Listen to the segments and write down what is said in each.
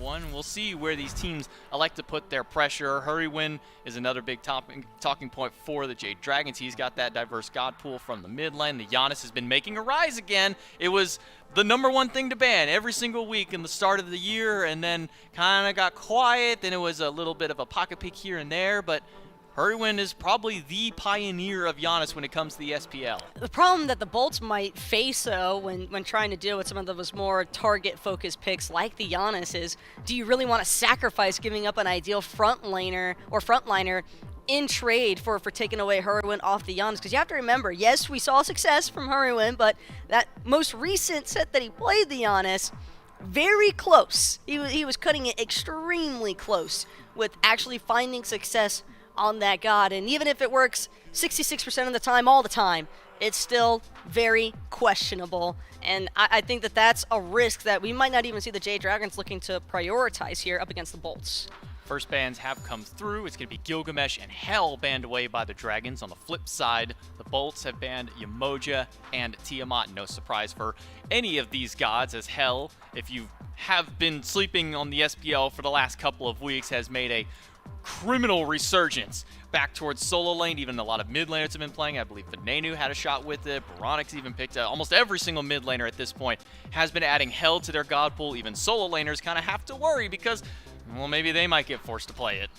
one. We'll see where these teams elect to put their pressure. Hurrywin is another big talking point for the Jade Dragons. He's got that diverse god pool from the mid lane. The Giannis has been making a rise again. It was the #1 thing to ban every single week in the start of the year, and then kind of got quiet. Then it was a little bit of a pocket pick here and there, but Hurrywin is probably the pioneer of Giannis when it comes to the SPL. The problem that the Bolts might face, though, when trying to deal with some of those more target-focused picks like the Giannis is, do you really want to sacrifice giving up an ideal front laner or frontliner in trade for taking away Hurrywin off the Giannis? Because you have to remember, yes, we saw success from Hurrywin, but that most recent set that he played the Giannis, very close. He was cutting it extremely close with actually finding success on that god, and even if it works 66% of the time, all the time, it's still very questionable, and I think that that's a risk that we might not even see the Jade Dragons looking to prioritize here up against the Bolts. First bans have come through. It's going to be Gilgamesh and Hell banned away by the Dragons. On the flip side, the Bolts have banned Yamoja and Tiamat. No surprise for any of these gods, as Hell, if you have been sleeping on the SPL for the last couple of weeks, has made a criminal resurgence back towards solo lane. Even a lot of mid laners have been playing. I believe Venenu had a shot with it. Baronix even picked up. Almost every single mid laner at this point has been adding Hell to their god pool. Even solo laners kind of have to worry because, well, maybe they might get forced to play it.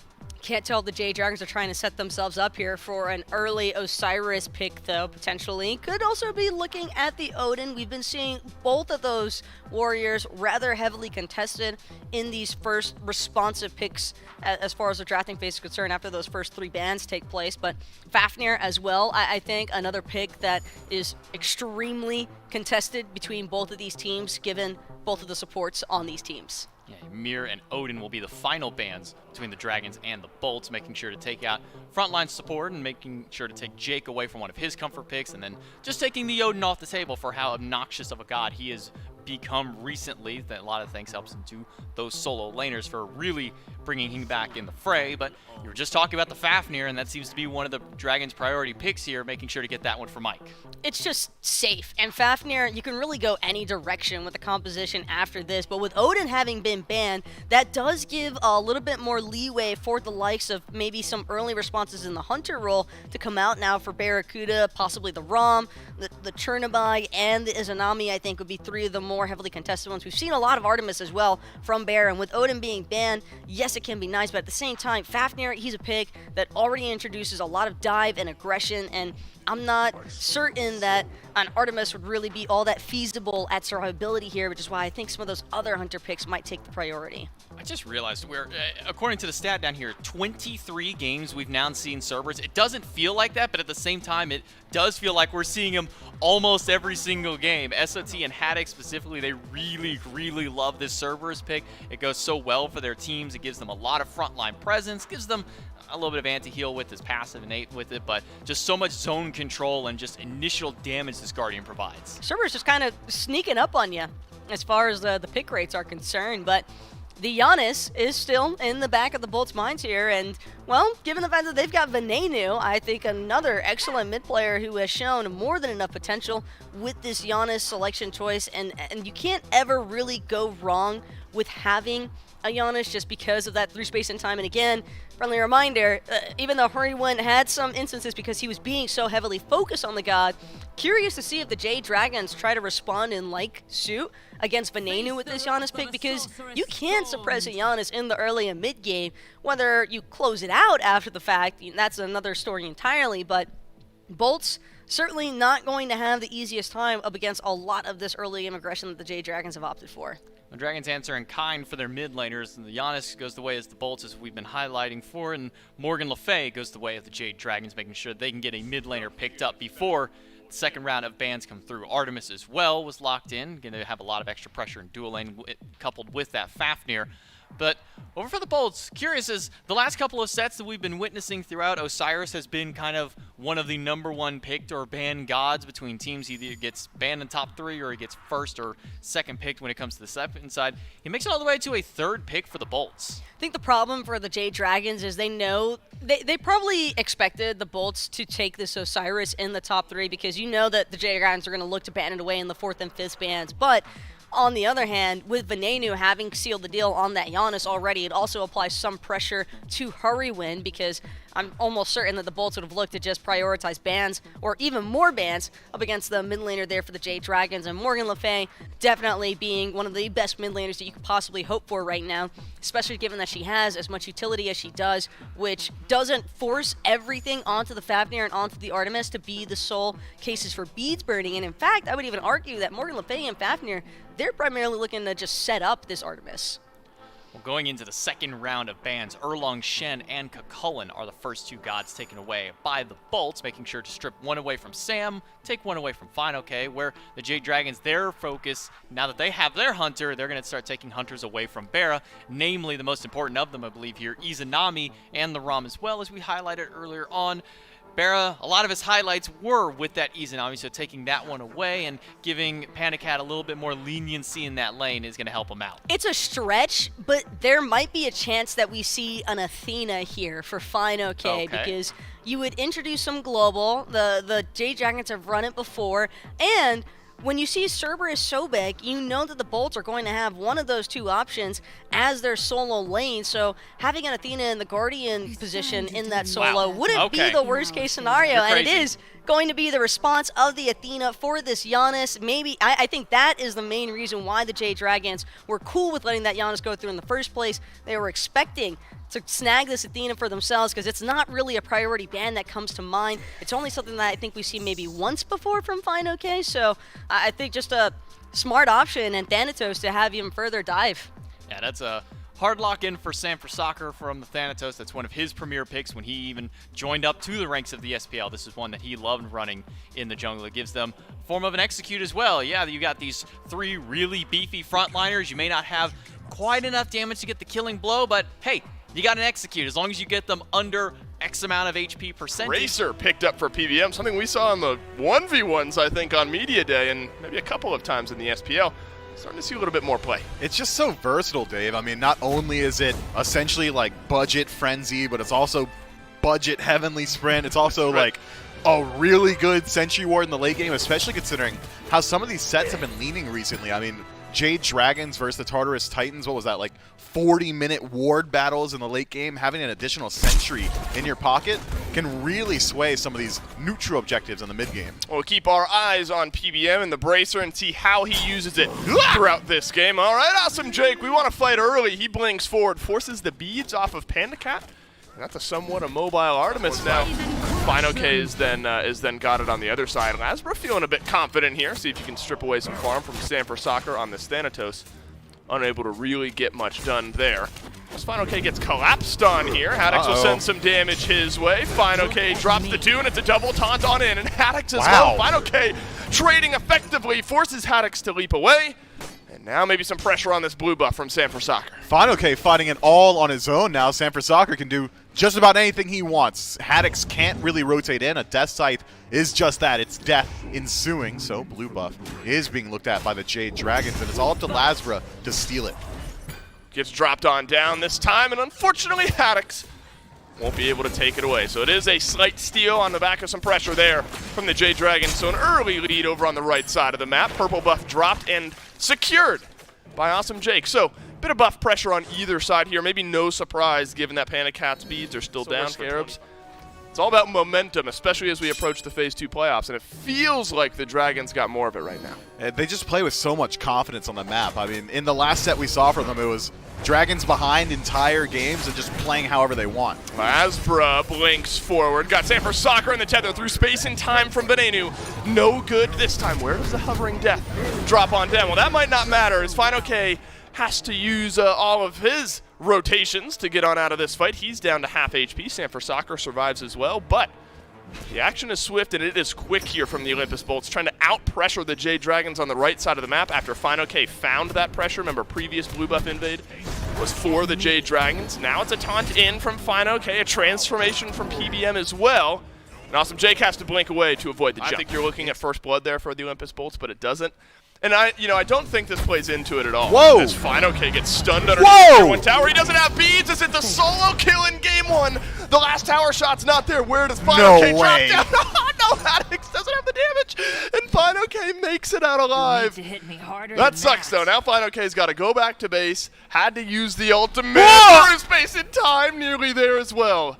Can't tell if the Jade Dragons are trying to set themselves up here for an early Osiris pick, though, potentially. Could also be looking at the Odin. We've been seeing both of those warriors rather heavily contested in these first responsive picks as far as the drafting phase is concerned after those first 3 bans take place. But Fafnir as well, I think another pick that is extremely contested between both of these teams, given both of the supports on these teams. Yeah, Ymir and Odin will be the final bans between the Dragons and the Bolts, making sure to take out frontline support and making sure to take Jake away from one of his comfort picks, and then just taking the Odin off the table for how obnoxious of a god he has become recently. That a lot of things helps into those solo laners for really bringing him back in the fray. But you were just talking about the Fafnir, and that seems to be one of the Dragons' priority picks here, making sure to get that one for Mike. It's just safe, and Fafnir, you can really go any direction with the composition after this, but with Odin having been banned, that does give a little bit more leeway for the likes of maybe some early responses in the Hunter role to come out now for Barracuda, possibly the Rom, the Chernobyl, and the Izanami. I think would be 3 of the more heavily contested ones. We've seen a lot of Artemis as well from Bear, and with Odin being banned, yes, it can be nice, but at the same time, Fafnir, he's a pick that already introduces a lot of dive and aggression, and I'm not certain that an Artemis would really be all that feasible at survivability here, which is why I think some of those other Hunter picks might take the priority. I just realized we're, according to the stat down here, 23 games we've now seen Cerberus. It doesn't feel like that, but at the same time, it does feel like we're seeing him almost every single game. SOT and Haddock specifically, they really, really love this Cerberus pick. It goes so well for their teams. It gives them a lot of frontline presence, gives them a little bit of anti-heal with his passive innate with it, but just so much zone control and just initial damage this Guardian provides. Cerberus just kind of sneaking up on you as far as the pick rates are concerned, but the Giannis is still in the back of the Bolts' minds here, and, well, given the fact that they've got Venenu, I think another excellent mid player who has shown more than enough potential with this Giannis selection choice, and you can't ever really go wrong with having a Giannis just because of that through space and time. And again, friendly reminder, even though Hurrywin had some instances because he was being so heavily focused on the god, curious to see if the Jade Dragons try to respond in like suit against Venenu with this Giannis pick, because you can suppress a Giannis in the early and mid game. Whether you close it out after the fact, that's another story entirely, but Bolts certainly not going to have the easiest time up against a lot of this early game aggression that the Jade Dragons have opted for. The Dragons answer in kind for their mid laners, and the Giannis goes the way as the Bolts, as we've been highlighting for, and Morgan Le Fay goes the way of the Jade Dragons, making sure they can get a mid laner picked up before the second round of bans come through. Artemis as well was locked in, going to have a lot of extra pressure in dual lane coupled with that Fafnir. But over for the Bolts, curious as the last couple of sets that we've been witnessing throughout, Osiris has been kind of one of the #1 picked or banned gods between teams. Either he gets banned in top 3 or he gets first or second picked when it comes to the second side. He makes it all the way to a 3rd pick for the Bolts. I think the problem for the Jade Dragons is they know they probably expected the Bolts to take this Osiris in the top 3, because you know that the Jade Dragons are going to look to ban it away in the 4th and 5th bans. But On the other hand, with Venenu having sealed the deal on that Giannis already, it also applies some pressure to hurry win, because I'm almost certain that the Bolts would have looked to just prioritize bans, or even more bans, up against the mid laner there for the Jade Dragons. And Morgan Le Fay definitely being one of the best mid laners that you could possibly hope for right now, especially given that she has as much utility as she does, which doesn't force everything onto the Fafnir and onto the Artemis to be the sole cases for beads burning. And in fact, I would even argue that Morgan Le Fay and Fafnir, they're primarily looking to just set up this Artemis. Well, going into the second round of bans, Erlong Shen and Kakullen are the first two gods taken away by the Bolts, making sure to strip one away from Sam, take one away from FineOK, where the Jade Dragons, their focus, now that they have their hunter, they're going to start taking hunters away from Bara, namely the most important of them, I believe here, Izanami and the Ram as well, as we highlighted earlier on. Bara, a lot of his highlights were with that Izanami, so taking that one away and giving Panicat a little bit more leniency in that lane is going to help him out. It's a stretch, but there might be a chance that we see an Athena here for FineOK, because you would introduce some global, the Jade Dragons have run it before, and when you see Cerberus so big, you know that the Bolts are going to have one of those two options as their solo lane. So having an Athena in the Guardian position in that solo wouldn't be the worst case scenario. And it is going to be the response of the Athena for this Giannis. Maybe, I think that is the main reason why the Jade Dragons were cool with letting that Giannis go through in the first place. They were expecting to snag this Athena for themselves, because it's not really a priority ban that comes to mind. It's only something that I think we've seen maybe once before from FineOK, so I think just a smart option, and Thanatos to have even further dive. Yeah, that's a hard lock-in for Sam for Soccer from the Thanatos. That's one of his premier picks when he even joined up to the ranks of the SPL. This is one that he loved running in the jungle. It gives them a form of an execute as well. Yeah, you got these three really beefy frontliners. You may not have quite enough damage to get the killing blow, but hey, you got an execute as long as you get them under X amount of HP percentage. Racer picked up for PBM, something we saw in the 1v1s, I think, on Media Day, and maybe a couple of times in the SPL. Starting to see a little bit more play. It's just so versatile, Dave. I mean, not only is it essentially like budget Frenzy, but it's also budget Heavenly Sprint. It's also like a really good Sentry Ward in the late game, especially considering how some of these sets have been leaning recently. I mean, Jade Dragons versus the Tartarus Titans, what was that, like 40-minute ward battles in the late game? Having an additional sentry in your pocket can really sway some of these neutral objectives in the mid game. We'll keep our eyes on PBM and the Bracer and see how he uses it throughout this game. All right, awesome, Jake. We want to fight early. He blinks forward, forces the beads off of Pandacat. And that's a somewhat immobile Artemis now. FineOK is then got it on the other side. Lasbra feeling a bit confident here. See if you can strip away some farm from Sam for Soccer on this Thanatos. Unable to really get much done there. As FineOK gets collapsed on here, Haddix will send some damage his way. FineOK drops the 2, and it's a double taunt on in, and Haddix is low. FineOK trading effectively, forces Haddix to leap away. And now maybe some pressure on this blue buff from Sam for Soccer. FineOK fighting it all on his own now. Sam for Soccer can do just about anything he wants. Haddix can't really rotate in. A Death Scythe is just that. It's death ensuing. So blue buff is being looked at by the Jade Dragons, and it's all up to Lasbra to steal it. Gets dropped on down this time, and unfortunately Haddix won't be able to take it away. So it is a slight steal on the back of some pressure there from the Jade Dragons. So an early lead over on the right side of the map. Purple buff dropped and secured by Awesome Jake. So bit of buff pressure on either side here. Maybe no surprise given that Pandacat's beads are still down, Scarabs. It's all about momentum, especially as we approach the Phase 2 playoffs, and it feels like the Dragons got more of it right now. They just play with so much confidence on the map. I mean, in the last set we saw from them, it was Dragons behind entire games and just playing however they want. Lasbra blinks forward. Got Sam for Soccer in the tether through space and time from Venenu. No good this time. Where does the hovering death drop on down? Well, that might not matter as FineOK has to use all of his rotations to get on out of this fight. He's down to half HP. Sam for Soccer survives as well, but the action is swift and it is quick here from the Olympus Bolts, trying to out-pressure the Jade Dragons on the right side of the map after FineOK found that pressure. Remember, previous blue buff invade was for the Jade Dragons. Now it's a taunt in from FineOK, a transformation from PBM as well. And Awesome Jake has to blink away to avoid the jump. I think you're looking at first blood there for the Olympus Bolts, but it doesn't. And I don't think this plays into it at all. Whoa! As FineOK gets stunned underneath tier 1 tower. He doesn't have beads. Is it the solo kill in game 1? The last tower shot's not there. Where does FineOK drop down? No, Haddix doesn't have the damage, and FineOK makes it out alive. That sucks though. Now FineOK's got to go back to base. Had to use the ultimate. Through space and time, nearly there as well.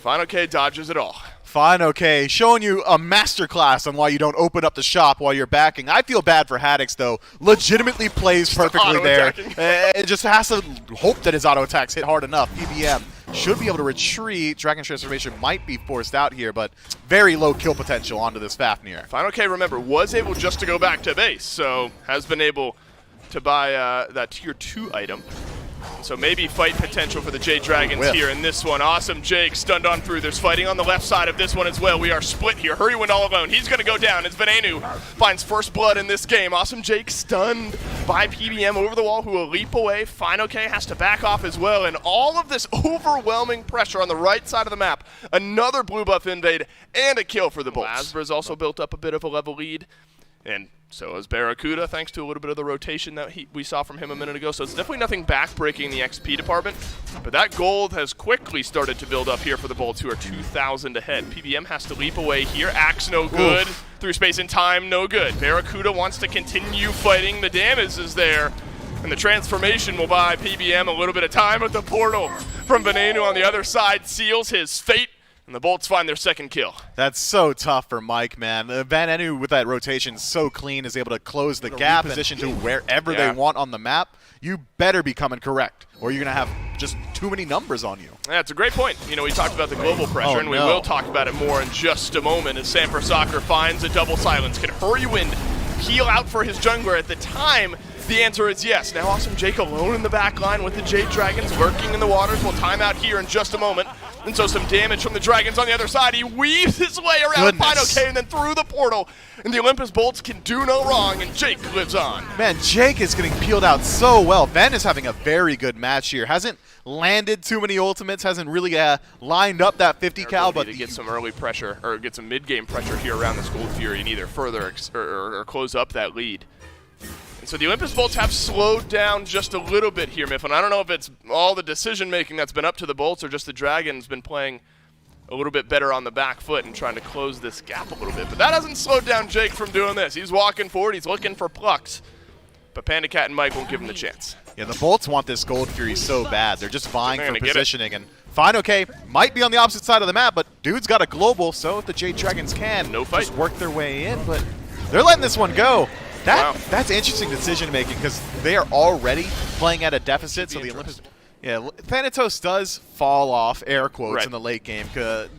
FineOK dodges it all. FineOK, showing you a masterclass on why you don't open up the shop while you're backing. I feel bad for Haddix, though. Legitimately plays perfectly there. It just has to hope that his auto attacks hit hard enough. PBM should be able to retreat. Dragon Transformation might be forced out here, but very low kill potential onto this Fafnir. FineOK, remember, was able just to go back to base, so has been able to buy that tier 2 item. So maybe fight potential for the Jade Dragons here in this one. Awesome Jake stunned on through. There's fighting on the left side of this one as well. We are split here. Hurrywind all alone. He's going to go down as Venenu finds first blood in this game. Awesome Jake stunned by PBM over the wall, who will leap away. FineOK has to back off as well. And all of this overwhelming pressure on the right side of the map. Another blue buff invade and a kill for the Bolts. Lasbra's also built up a bit of a level lead. And so is Barracuda, thanks to a little bit of the rotation that we saw from him a minute ago. So it's definitely nothing back-breaking the XP department. But that gold has quickly started to build up here for the Bolts, who are 2,000 ahead. PBM has to leap away here. Axe no good. Oof. Through space and time, no good. Barracuda wants to continue fighting. The damage is there. And the transformation will buy PBM a little bit of time. But the portal from Venenu on the other side seals his fate. And the Bolts find their second kill. That's so tough for Mike, man. Venenu with that rotation so clean is able to close the gap, position to wherever they want on the map. You better be coming correct, or you're going to have just too many numbers on you. Yeah, it's a great point. You know, we talked about the global pressure, and we will talk about it more in just a moment as Sanford Soccer finds a double silence. Can Hurrywind peel out for his jungler at the time? The answer is yes. Now Awesome Jake alone in the back line with the Jade Dragons lurking in the waters. We'll time out here in just a moment. And so some damage from the Dragons on the other side. He weaves his way around FineOK and then through the portal. And the Olympus Bolts can do no wrong, and Jake lives on. Man, Jake is getting peeled out so well. Ven is having a very good match here. Hasn't landed too many ultimates, hasn't really lined up that 50 cal, but to get some early pressure, or get some mid-game pressure here around this Gold Fury and either further or close up that lead. And so the Olympus Bolts have slowed down just a little bit here, Mifflin. I don't know if it's all the decision-making that's been up to the Bolts or just the Dragons been playing a little bit better on the back foot and trying to close this gap a little bit. But that hasn't slowed down Jake from doing this. He's walking forward. He's looking for plucks. But Panda Cat and Mike won't give him the chance. Yeah, the Bolts want this Gold Fury so bad. They're just vying for positioning. And FineOK might be on the opposite side of the map, but dude's got a global, so if the Jade Dragons can just work their way in. But they're letting this one go. That's interesting decision-making because they are already playing at a deficit. So the Olympus... Yeah, Thanatos does fall off, air quotes, in the late game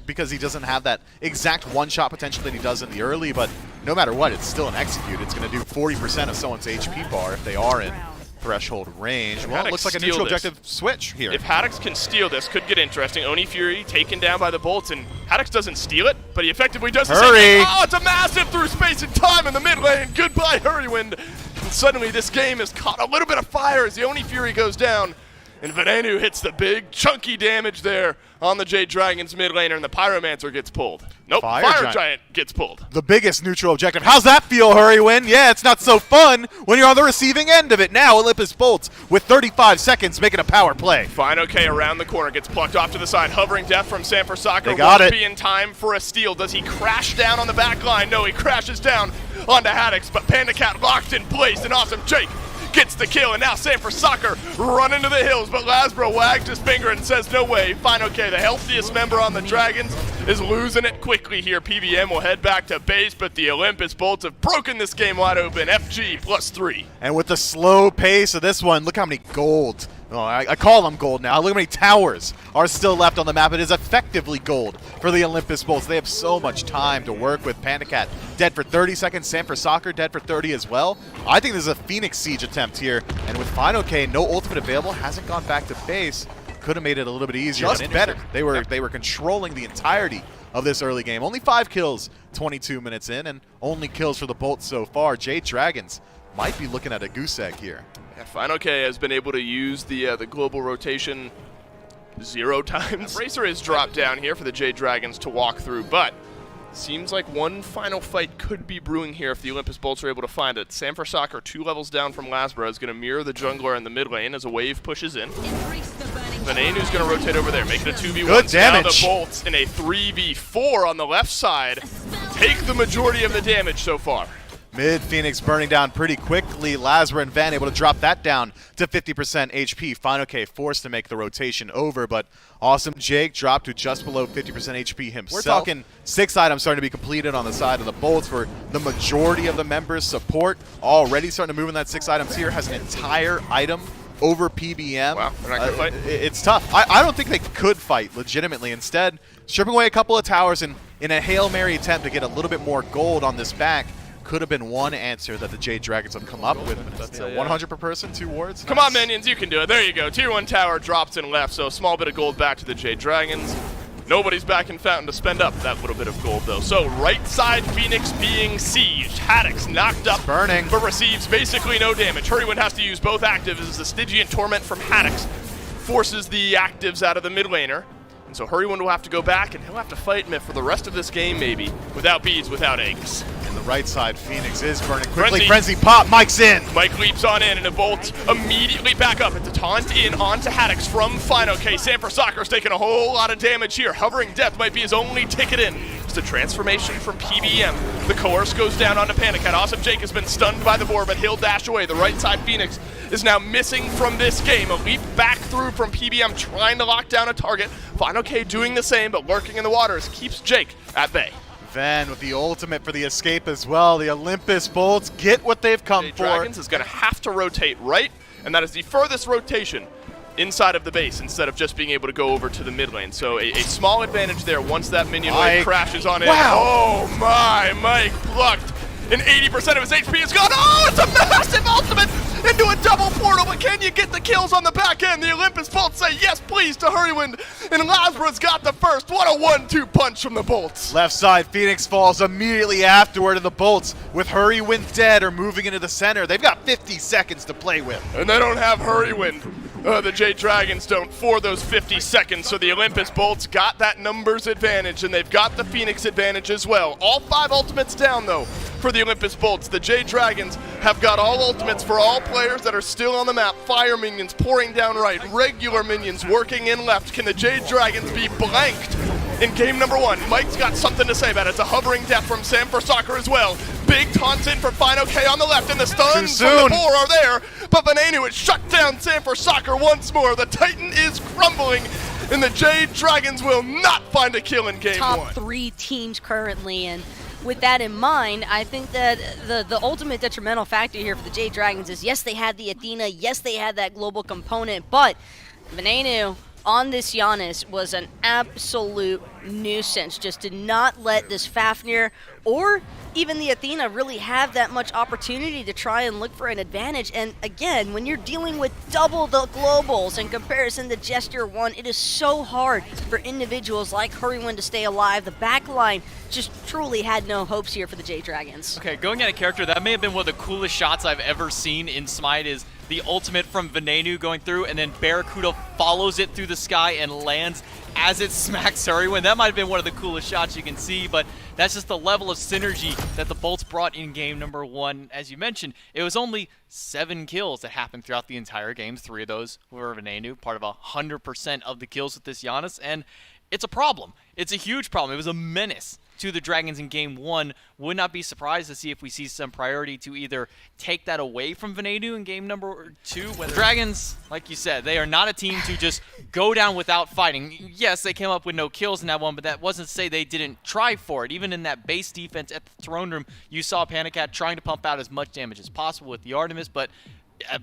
because he doesn't have that exact one-shot potential that he does in the early, but no matter what, it's still an execute. It's going to do 40% of someone's HP bar if they are in threshold range. Well, it looks like a neutral objective switch here. If Haddix can steal this, could get interesting. Oni Fury taken down by the Bolts, and Haddix doesn't steal it, but he effectively does the same thing. Oh, it's a massive through space and time in the mid lane. Goodbye, Hurrywind. And suddenly this game has caught a little bit of fire as the Oni Fury goes down. And Venenu hits the big, chunky damage there on the Jade Dragons mid laner, and the Pyromancer gets pulled. Nope, Fire Giant gets pulled. The biggest neutral objective. How's that feel, Hurrywind? Yeah, it's not so fun when you're on the receiving end of it. Now Olympus Bolts with 35 seconds making a power play. FineOK around the corner, gets plucked off to the side. Hovering death from Sanford Soccer. They got it. Be in time for a steal. Does he crash down on the back line? No, he crashes down onto Haddix, but Panda Cat locked in place, and Awesome Jake gets the kill, and now Sanford Soccer run into the hills, but Lasbro wags his finger and says no way. FineOK, the healthiest member on the Dragons, is losing it quickly here. PBM will head back to base, but the Olympus Bolts have broken this game wide open. FG +3. And with the slow pace of this one, look how many gold. Oh, I call them gold now. Look how many towers are still left on the map. It is effectively gold for the Olympus Bolts. They have so much time to work with. Panda Cat dead for 30 seconds. Sanford Soccer dead for 30 as well. I think this is a Phoenix Siege attempt here. And with FineOK, no ultimate available, hasn't gone back to base. Could have made it a little bit easier. Just better. They were controlling the entirety of this early game. Only 5 kills 22 minutes in, and only kills for the Bolts so far. Jade Dragons might be looking at a goose egg here. Yeah, FineOK has been able to use the global rotation 0 times. Bracer is dropped down here for the Jade Dragons to walk through, but seems like one final fight could be brewing here if the Olympus Bolts are able to find it. Sanford Soccer 2 levels down from Lasbro is going to mirror the jungler in the mid lane as a wave pushes in. Venenu's going to rotate over there, make it a 2v1. Good damage. Now the Bolts in a 3v4 on the left side take the majority of the damage so far. Mid Phoenix burning down pretty quickly. Lazar and Van able to drop that down to 50% HP. Final K forced to make the rotation over, but awesome Jake dropped to just below 50% HP himself. We're talking 6 items starting to be completed on the side of the Bolts for the majority of the members. Support already starting to move in that 6 items here. Has an entire item over PBM. Wow, they're not going to fight? It's tough. I don't think they could fight legitimately. Instead, stripping away a couple of towers and in a Hail Mary attempt to get a little bit more gold on this back could have been one answer that the Jade Dragons have come up with. That's 100 per person, 2 wards. Come on, minions, you can do it. There you go. Tier 1 tower drops and left, so a small bit of gold back to the Jade Dragons. Nobody's back in Fountain to spend up that little bit of gold, though. So, right side Phoenix being sieged. Haddix knocked up, burning, but receives basically no damage. Hurrywin has to use both actives as the Stygian Torment from Haddix forces the actives out of the mid laner. And so Hurrywin will have to go back, and he'll have to fight Myth for the rest of this game, maybe, without beads, without eggs. And the right side, Phoenix is burning quickly. Frenzy pop, Mike's in. Mike leaps on in, and a Bolt immediately back up. It's a taunt in onto Haddix from Final K. Sanford Soccer's taking a whole lot of damage here. Hovering Death might be his only ticket in. Just a transformation from PBM. The Coerce goes down onto Panic Hat. Awesome Jake has been stunned by the boar, but he'll dash away. The right side Phoenix is now missing from this game. A leap back through from PBM trying to lock down a target. Final K doing the same, but lurking in the waters keeps Jake at bay. Van with the ultimate for the escape as well. The Olympus Bolts get what they've come Jade for. Dragons is going to have to rotate right, and that is the furthest rotation inside of the base instead of just being able to go over to the mid lane. So a small advantage there once that minion wave crashes on in. Wow. Oh my, Mike plucked, and 80% of his HP is gone. Oh, it's a massive ultimate into a double portal, but can you get the kills on the back end? The Olympus Bolts say yes, please, to Hurrywin, and Lazarus got the first. What a 1-2 punch from the Bolts. Left side, Phoenix falls immediately afterward of the Bolts with Hurrywin dead or moving into the center. They've got 50 seconds to play with. And they don't have Hurrywin. The Jade Dragons don't for those 50 seconds, so the Olympus Bolts got that numbers advantage, and they've got the Phoenix advantage as well. All 5 ultimates down, though, for the Olympus Bolts. The Jade Dragons have got all ultimates for all players that are still on the map. Fire minions pouring down right, regular minions working in left. Can the Jade Dragons be blanked in game number 1? Mike's got something to say about it. It's a hovering death from Sam for Soccer as well. Big taunts in for Final K on the left, and the stuns from the boar are there. But Venenu has shut down Sam for Soccer once more. The Titan is crumbling, and the Jade Dragons will not find a kill in game 1. Top 3 teams currently, and with that in mind, I think that the ultimate detrimental factor here for the Jade Dragons is, yes, they had the Athena, yes, they had that global component, but Venenu on this Giannis was an absolute nuisance. Just did not let this Fafnir or even the Athena really have that much opportunity to try and look for an advantage. And again, when you're dealing with double the globals in comparison to Gesture 1, it is so hard for individuals like Hurrywin to stay alive. The backline just truly had no hopes here for the Jade Dragons. Okay, going at a character, that may have been one of the coolest shots I've ever seen in Smite is the ultimate from Venenu going through, and then Barracuda follows it through the sky and lands as it smacks Hurrywin. That might have been one of the coolest shots you can see, but that's just the level of synergy that the Bolts brought in game number 1. As you mentioned, it was only 7 kills that happened throughout the entire game. 3 of those were Venenu, part of 100% of the kills with this Giannis, and it's a problem. It's a huge problem. It was a menace to the Dragons in game 1. Would not be surprised to see if we see some priority to either take that away from Venenu in game number 2. The Dragons, like you said, they are not a team to just go down without fighting. Yes, they came up with no kills in that one, but that wasn't to say they didn't try for it. Even in that base defense at the throne room, you saw Panic Hat trying to pump out as much damage as possible with the Artemis, but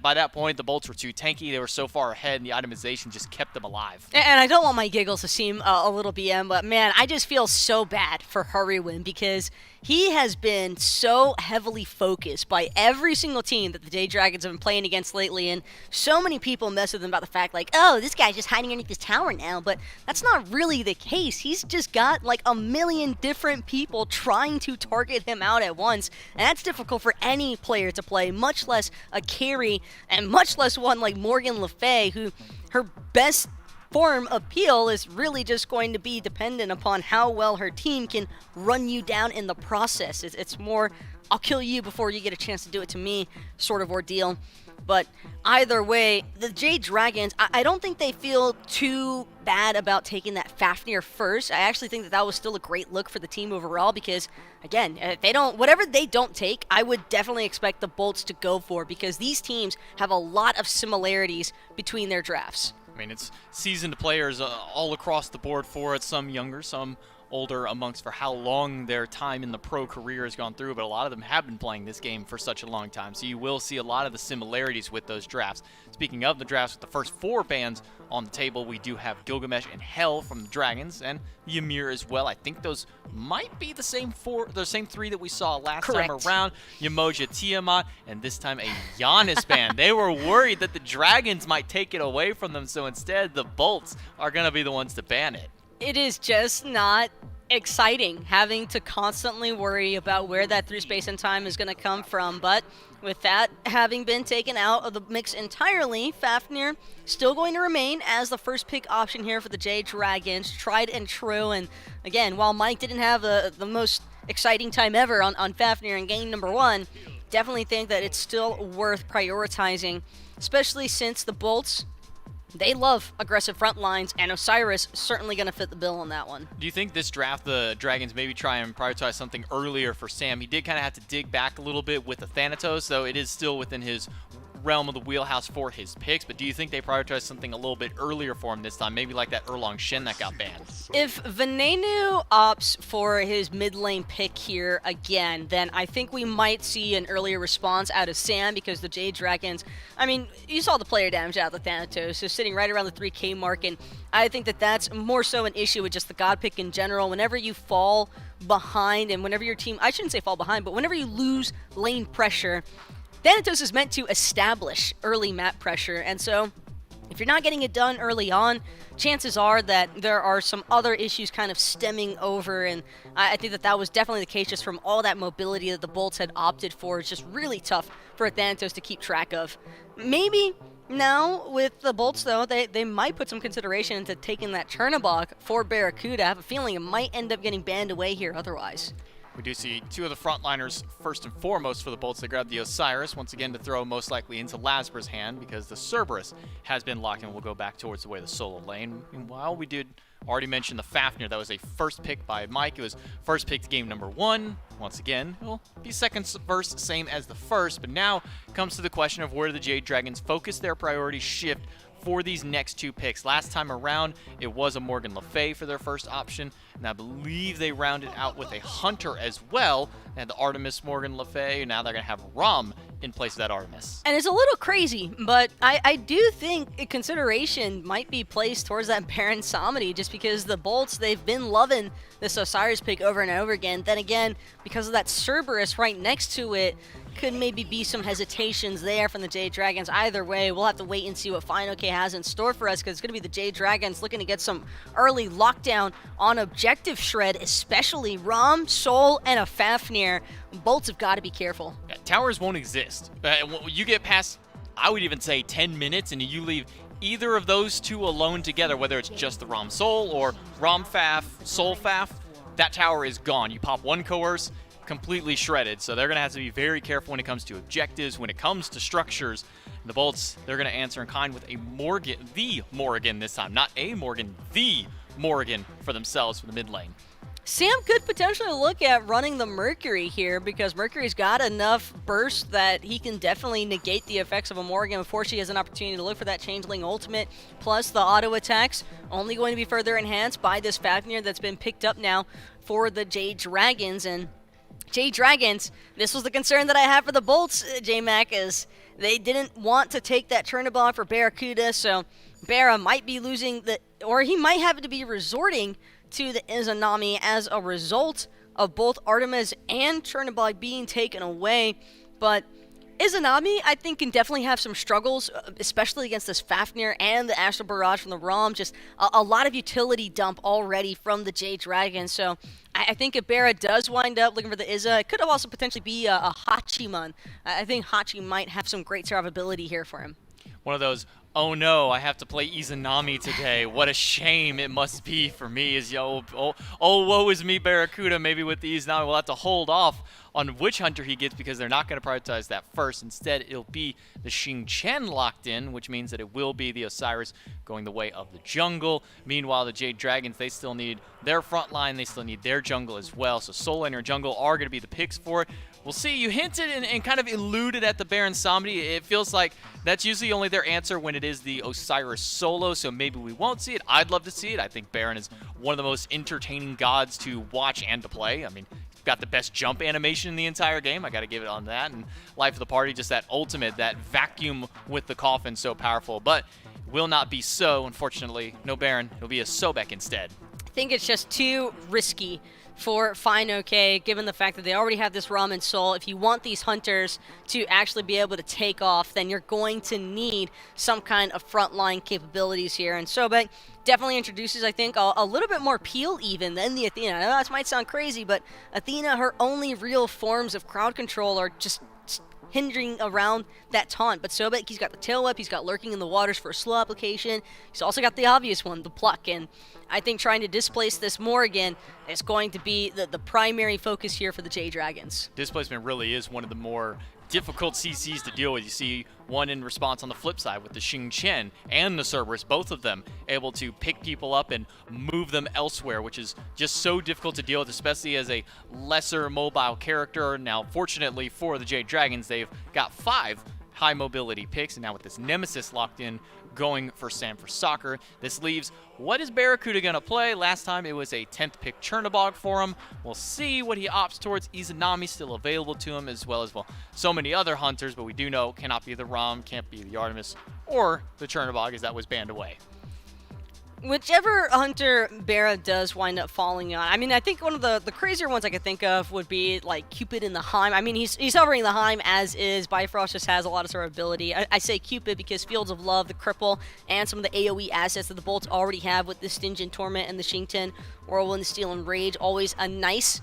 by that point, the Bolts were too tanky. They were so far ahead, and the itemization just kept them alive. And I don't want my giggles to seem a little BM, but man, I just feel so bad for Hurrywin because he has been so heavily focused by every single team that the Jade Dragons have been playing against lately, and so many people mess with him about the fact, like, oh, this guy's just hiding underneath this tower now, but that's not really the case. He's just got like a million different people trying to target him out at once, and that's difficult for any player to play, much less a carry, and much less one like Morgan Le Fay, who her best form appeal is really just going to be dependent upon how well her team can run you down in the process. It's more, I'll kill you before you get a chance to do it to me sort of ordeal. But either way, the Jade Dragons, I don't think they feel too bad about taking that Fafnir first. I actually think that that was still a great look for the team overall because, again, whatever they don't take, I would definitely expect the Bolts to go for because these teams have a lot of similarities between their drafts. I mean, it's seasoned players all across the board for it, some younger, some older amongst for how long their time in the pro career has gone through, but a lot of them have been playing this game for such a long time, so you will see a lot of the similarities with those drafts. Speaking of the drafts, with the first 4 bans on the table, we do have Gilgamesh and Hell from the Dragons, and Ymir as well. I think those might be the same 3 that we saw last time around. Yamoja, Tiamat, and this time a Giannis ban. They were worried that the Dragons might take it away from them, so instead the Bolts are going to be the ones to ban it. It is just not exciting having to constantly worry about where that through space and time is going to come from. But with that having been taken out of the mix entirely, Fafnir still going to remain as the first pick option here for the Jade Dragons. Tried and true. And again, while Mike didn't have the most exciting time ever on Fafnir in game number 1, definitely think that it's still worth prioritizing, especially since the Bolts, they love aggressive front lines, and Osiris certainly going to fit the bill on that one. Do you think this draft, the Dragons maybe try and prioritize something earlier for Sam? He did kind of have to dig back a little bit with the Thanatos, though it is still within his realm of the wheelhouse for his picks, but do you think they prioritize something a little bit earlier for him this time, maybe like that Erlong Shen that got banned? If Venenu opts for his mid lane pick here again, then I think we might see an earlier response out of Sam because the Jade Dragons, I mean, you saw the player damage out of the Thanatos, so sitting right around the 3K mark, and I think that that's more so an issue with just the God pick in general. Whenever you fall behind and whenever your team, I shouldn't say fall behind, but whenever you lose lane pressure, Thanatos is meant to establish early map pressure, and so if you're not getting it done early on, chances are that there are some other issues kind of stemming over, and I think that that was definitely the case just from all that mobility that the Bolts had opted for. It's just really tough for Thanatos to keep track of. Maybe now with the Bolts, though, they might put some consideration into taking that Chernobog for Barracuda. I have a feeling it might end up getting banned away here otherwise. We do see 2 of the frontliners first and foremost for the Bolts. They grab the Osiris, once again to throw most likely into Lasper's hand because the Cerberus has been locked and will go back towards the way of the solo lane. Meanwhile, we did already mention the Fafnir. That was a first pick by Mike. It was first picked game number 1. Once again, it will be second verse, same as the first, but now comes to the question of where the Jade Dragons focus their priority shift for these next 2 picks. Last time around, it was a Morgan Le Fay for their first option, and I believe they rounded out with a Hunter as well. They had the Artemis Morgan Le Fay, and now they're going to have Rom in place of that Artemis. And it's a little crazy, but I do think consideration might be placed towards that Baron Samedi just because the Bolts, they've been loving this Osiris pick over and over again. Then again, because of that Cerberus right next to it, could maybe be some hesitations there from the Jade Dragons. Either way, we'll have to wait and see what Final K has in store for us because it's going to be the Jade Dragons looking to get some early lockdown on objective shred, especially Rom, Sol, and a Fafnir. Bolts have got to be careful. Yeah, towers won't exist. You get past, I would even say 10 minutes, and you leave either of those 2 alone together, whether it's just the Rom Sol or Rom Faf, Sol Faf, that tower is gone. You pop 1 coerce, completely shredded, so they're going to have to be very careful when it comes to objectives, when it comes to structures. The Bolts, they're going to answer in kind with a Morgan, the Morgan this time, not a Morgan, the Morgan for themselves for the mid lane. Sam could potentially look at running the Mercury here because Mercury's got enough burst that he can definitely negate the effects of a Morgan before she has an opportunity to look for that Changeling ultimate. Plus the auto attacks only going to be further enhanced by this Fafnir that's been picked up now for the Jade Dragons. And Jade Dragons, this was the concern that I have for the Bolts, J-Mac, is they didn't want to take that Chernobog for Barracuda, so Barra might be losing or he might have to be resorting to the Izanami as a result of both Artemis and Chernobog being taken away. But Izanami, I think, can definitely have some struggles, especially against this Fafnir and the Astral Barrage from the Rom. Just a lot of utility dump already from the Jade Dragon. So I think if Barra does wind up looking for the Iza, it could also potentially be a Hachiman. I think Hachi might have some great survivability here for him. One of those Oh no, I have to play Izanami today. What a shame it must be for me. As oh, woe is me, Barracuda. Maybe with the Izanami, we'll have to hold off on which hunter he gets because they're not going to prioritize that first. Instead, it'll be the Xing Chen locked in, which means that it will be the Osiris going the way of the jungle. Meanwhile, the Jade Dragons, they still need their front line. They still need their jungle as well. So Soul Lane or jungle are going to be the picks for it. We'll see. You hinted and kind of alluded at the Baron Samedi. It feels like that's usually only their answer when it is the Osiris solo, so maybe we won't see it. I'd love to see it. I think Baron is one of the most entertaining gods to watch and to play. I mean, he's got the best jump animation in the entire game. I got to give it on that. And Life of the Party, just that ultimate, that vacuum with the coffin, so powerful. But will not be so, unfortunately. No Baron. It'll be a Sobek instead. I think it's just too risky for Fine OK, given the fact that they already have this Ramen Soul. If you want these hunters to actually be able to take off, then you're going to need some kind of frontline capabilities here. And Sobek definitely introduces, I think, a little bit more peel even than the Athena. I know that might sound crazy, but Athena, her only real forms of crowd control are just hindering around that taunt. But Sobek, he's got the tail whip, he's got lurking in the waters for a slow application. He's also got the obvious one, the pluck. And I think trying to displace this Morgan is going to be the primary focus here for the Jade Dragons. Displacement really is one of the more difficult CCs to deal with. You see one in response on the flip side with the Xing Chen and the Cerberus, both of them able to pick people up and move them elsewhere, which is just so difficult to deal with, especially as a lesser mobile character. Now, fortunately for the Jade Dragons, they've got 5 high mobility picks, and now with this Nemesis locked in, going for Sam for Soccer. This leaves, what is Barracuda going to play? Last time it was a 10th pick Chernobog for him. We'll see what he opts towards. Izanami still available to him, as well as, well, so many other hunters, but we do know cannot be the Ram, can't be the Artemis, or the Chernobog, as that was banned away. Whichever hunter Barra does wind up falling on, I mean, I think one of the crazier ones I could think of would be like Cupid in the Heim. I mean, he's hovering the Heim as is. Bifrost just has a lot of sort of ability. I say Cupid because Fields of Love, the Cripple, and some of the AoE assets that the Bolts already have with the Stingent Torment and the Shington, Whirlwind, Steel, and Rage, always a nice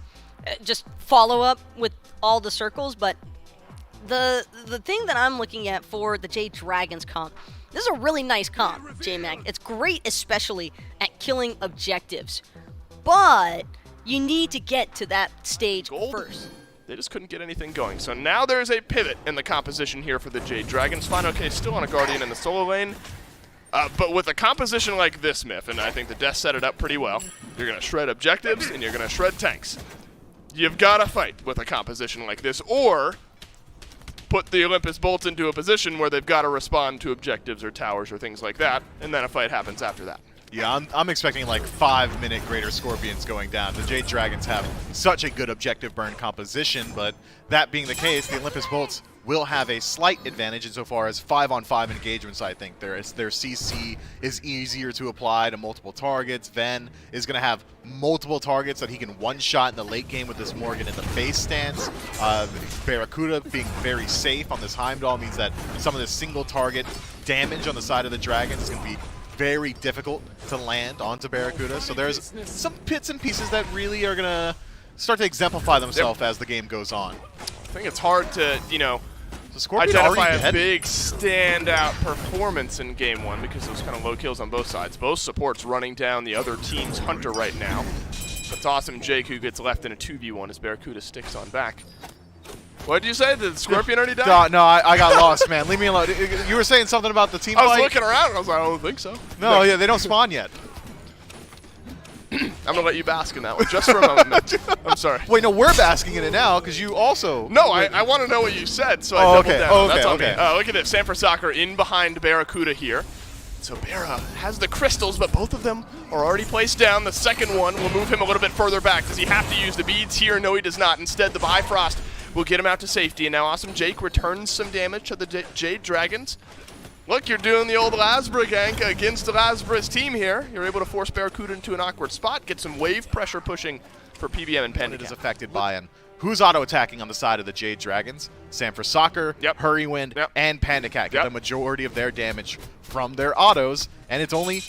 just follow-up with all the circles. But the thing that I'm looking at for the Jade Dragons comp, this is a really nice comp, J-Mac. It's great, especially at killing objectives. But you need to get to that stage first. They just couldn't get anything going. So now there's a pivot in the composition here for the Jade Dragons. Fine, okay, still on a Guardian in the solo lane. But with a composition like this, Myth, and I think the Death set it up pretty well, you're going to shred objectives and you're going to shred tanks. You've got to fight with a composition like this, or put the Olympus Bolts into a position where they've got to respond to objectives or towers or things like that, and then a fight happens after that. Yeah, I'm expecting like 5-minute Greater Scorpions going down. The Jade Dragons have such a good objective burn composition, but that being the case, the Olympus Bolts will have a slight advantage insofar as 5-on-5 engagements. I think their CC is easier to apply to multiple targets. Ven is going to have multiple targets that he can one-shot in the late game with this Morgan in the base stance. Barracuda being very safe on this Heimdall means that some of the single target damage on the side of the Dragons is going to be very difficult to land onto Barracuda. So there's some bits and pieces that really are going to start to exemplify themselves as the game goes on. I think it's hard to, Scorpion identify already a big standout performance in game 1 because those kind of low kills on both sides. Both supports running down the other team's hunter right now. That's awesome. Jake, who gets left in a 2v1 as Barracuda sticks on back. What did you say? Did the Scorpion already die? No, I got lost, man. Leave me alone. You were saying something about the team I was fight? looking around and I was like, I don't think so. No, yeah, they don't spawn yet. I'm going to let you bask in that one just for a moment. I'm sorry. Wait, no, we're basking in it now because you also... No, I want to know what you said, so I doubled okay. down. Oh, That's on okay. me. Look at this. Sam for Soccer in behind Barracuda here. So Barra has the crystals, but both of them are already placed down. The second one will move him a little bit further back. Does he have to use the beads here? No, he does not. Instead, the Bifrost will get him out to safety. And now Awesome Jake returns some damage to the Jade Dragons. Look, you're doing the old Lasbra gank against the Lasbra's team here. You're able to force Barracuda into an awkward spot, get some wave pressure pushing for PBM and Panda. It is affected by an who's auto-attacking on the side of the Jade Dragons? Sam for Soccer, Hurrywind, and Panda Cat get the majority of their damage from their autos, and it's only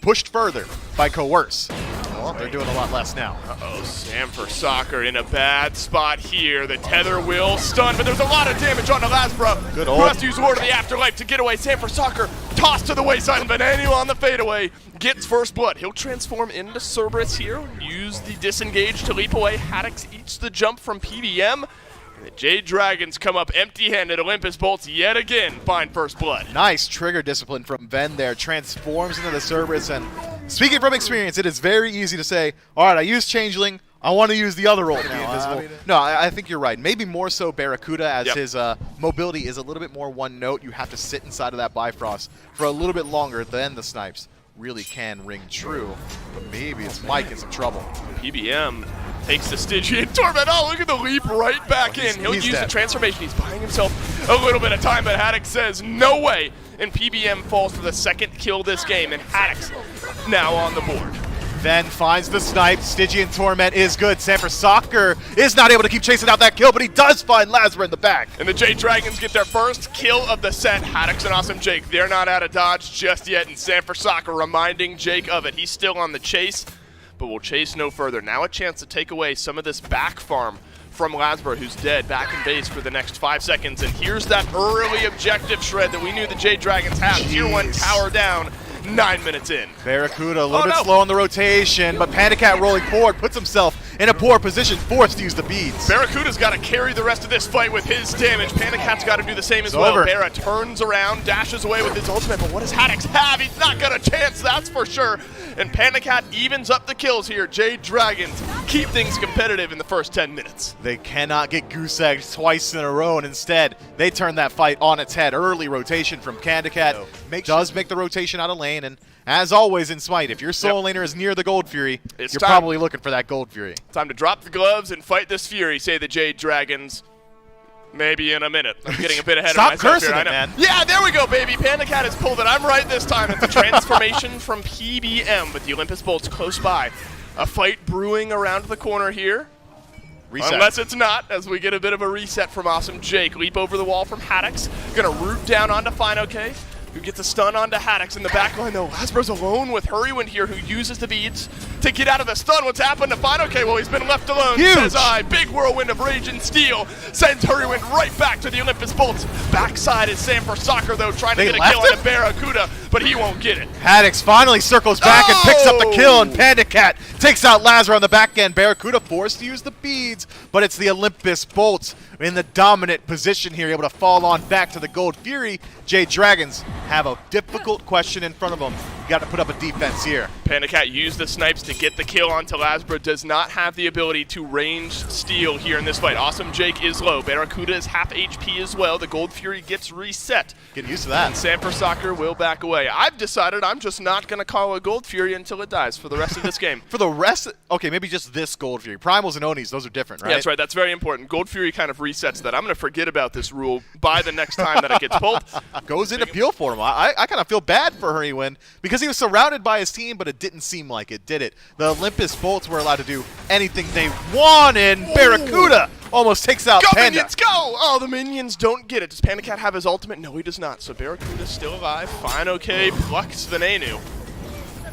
pushed further by Coerce. Well, they're doing a lot less now. Uh-oh, Sam for Soccer in a bad spot here. The tether will stun, but there's a lot of damage on the Lasbra. Good who ult. has to use Ward of the Afterlife to get away. Sam for Soccer tossed to the wayside, and Veneno on the fadeaway gets first blood. He'll transform into Cerberus here, use the disengage to leap away. Haddix eats the jump from PBM. And the Jade Dragons come up empty-handed. Olympus Bolts yet again find first blood. Nice trigger discipline from Ven there. Transforms into the Cerberus, and speaking from experience, it is very easy to say, all right, I used Changeling, I want to use the other role now. No, I think you're right. Maybe more so Barracuda, as his mobility is a little bit more one note. You have to sit inside of that Bifrost for a little bit longer than the snipes really can ring true. But maybe it's Mike in some trouble. PBM takes the Stygian Torment. Oh, look at the leap right back in. He'll use the transformation. He's buying himself a little bit of time, but Haddix says no way. And PBM falls for the second kill this game, and Haddix now on the board. Then finds the snipe. Stygian Torment is good. Sanford Soccer is not able to keep chasing out that kill, but he does find Lazarus in the back. And the Jade Dragons get their first kill of the set. Haddix and Awesome Jake, they're not out of dodge just yet, and Sanford Soccer reminding Jake of it. He's still on the chase, but will chase no further. Now a chance to take away some of this back farm from Lazarus, who's dead, back in base for the next 5 seconds. And here's that early objective shred that we knew the Jade Dragons have. Tier 1 tower down. 9 minutes in. Barracuda a little bit slow on the rotation, but Panda Cat rolling forward puts himself in a poor position, forced to use the beads. Barracuda's got to carry the rest of this fight with his damage. Panda Cat's got to do the same as well. Barra turns around, dashes away with his ultimate, but what does Haddix have? He's not got a chance, that's for sure. And Panda Cat evens up the kills here. Jade Dragons keep things competitive in the first 10 minutes. They cannot get goose egged twice in a row, and instead, they turn that fight on its head. Early rotation from Panda Cat does make the rotation out of lane. And as always in Smite, if your solo laner is near the Gold Fury, you're probably looking for that Gold Fury. Time to drop the gloves and fight this Fury, say the Jade Dragons. Maybe in a minute. I'm getting a bit ahead of myself cursing here. it, man. Yeah, there we go, baby. Panda Cat has pulled it. I'm right this time. It's a transformation from PBM with the Olympus Bolts close by. A fight brewing around the corner here. Reset. Unless it's not, as we get a bit of a reset from Awesome Jake. Leap over the wall from Haddix. Gonna root down onto Fine-OK, who gets a stun onto Haddix in the back line, though. Lazarus alone with Hurrywind here, who uses the beads to get out of the stun. What's happened to Fine-OK? Well, he's been left alone, says I. Big whirlwind of Rage and Steel sends Hurrywind right back to the Olympus Bolts. Backside is Sanford Soccer, though, trying to get a kill on the Barracuda, but he won't get it. Haddix finally circles back and picks up the kill, and Panda Cat takes out Lazarus on the back end. Barracuda forced to use the beads, but it's the Olympus Bolts in the dominant position here, able to fall on back to the Gold Fury. Jade Dragons have a difficult question in front of them. You got to put up a defense here. Panda Cat used the snipes to get the kill onto Lazarus. Does not have the ability to range steal here in this fight. Awesome Jake is low. Barracuda is half HP as well. The Gold Fury gets reset. Get used to that. And Sanford Soccer will back away. I've decided I'm just not going to call a Gold Fury until it dies for the rest of this game. For the rest, okay, maybe just this Gold Fury. Primals and Onis, those are different, right? Yeah, that's right. That's very important. Gold Fury kind of resets that. I'm going to forget about this rule by the next time that it gets pulled. Goes into peel for him. I kind of feel bad for Hurrywind because he was surrounded by his team, but it didn't seem like it, did it? The Olympus Bolts were allowed to do anything they wanted. Barracuda almost takes out Panda. Minions, go! Oh, the minions don't get it. Does Panda Cat have his ultimate? No, he does not. So Barracuda's still alive. Fine-OK, plucks Veneno.